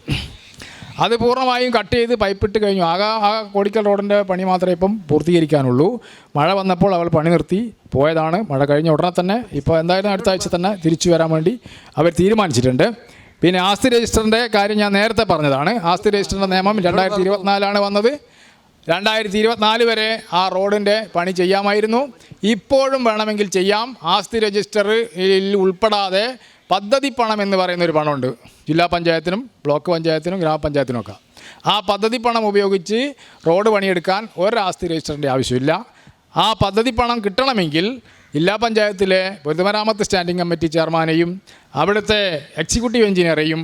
അത് പൂർണ്ണമായും കട്ട് ചെയ്ത് പൈപ്പിട്ട് കഴിഞ്ഞു. ആ കോടിക്കൽ റോഡിൻ്റെ പണി മാത്രമേ ഇപ്പം പൂർത്തീകരിക്കാനുള്ളൂ. മഴ വന്നപ്പോൾ അവൾ പണി നിർത്തി പോയതാണ്. മഴ കഴിഞ്ഞ ഉടനെ തന്നെ ഇപ്പോൾ എന്തായാലും അടുത്ത ആഴ്ച തന്നെ തിരിച്ചു വരാൻ വേണ്ടി അവർ തീരുമാനിച്ചിട്ടുണ്ട്. പിന്നെ ആസ്തി രജിസ്റ്ററിൻ്റെ കാര്യം ഞാൻ നേരത്തെ പറഞ്ഞതാണ്. ആസ്തി രജിസ്റ്ററിൻ്റെ നിയമം 2024 വന്നത്. 2024 വരെ ആ റോഡിൻ്റെ പണി ചെയ്യാമായിരുന്നു. ഇപ്പോഴും വേണമെങ്കിൽ ചെയ്യാം. ആസ്തി രജിസ്റ്ററിൽ ഉൾപ്പെടാതെ പദ്ധതി പണം എന്ന് പറയുന്നൊരു പണമുണ്ട്. ജില്ലാ പഞ്ചായത്തിനും ബ്ലോക്ക് പഞ്ചായത്തിനും ഗ്രാമപഞ്ചായത്തിനും ഒക്കെ. ആ പദ്ധതി പണം ഉപയോഗിച്ച് റോഡ് പണിയെടുക്കാൻ ഒരു ആസ്തി രജിസ്റ്ററിൻ്റെ ആവശ്യമില്ല. ആ പദ്ധതി പണം കിട്ടണമെങ്കിൽ ജില്ലാ പഞ്ചായത്തിലെ പൊതുമരാമത്ത് സ്റ്റാൻഡിംഗ് കമ്മിറ്റി ചെയർമാനെയും അവിടുത്തെ എക്സിക്യൂട്ടീവ് എഞ്ചിനീയറെയും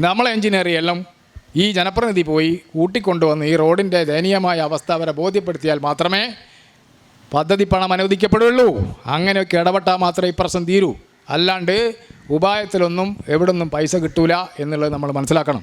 നമ്മളെ എഞ്ചിനീയറെയെല്ലാം ഈ ജനപ്രതിനിധി പോയി കൂട്ടിക്കൊണ്ടുവന്ന് ഈ റോഡിൻ്റെ ദയനീയമായ അവസ്ഥ അവരെ ബോധ്യപ്പെടുത്തിയാൽ മാത്രമേ പദ്ധതി പണം അനുവദിക്കപ്പെടുകയുള്ളൂ. അങ്ങനെയൊക്കെ ഇടപെട്ടാൽ മാത്രമേ ഈ പ്രശ്നം തീരൂ. അല്ലാണ്ട് ഉപായത്തിലൊന്നും എവിടെ നിന്നും പൈസ കിട്ടൂല എന്നുള്ളത് നമ്മൾ മനസ്സിലാക്കണം.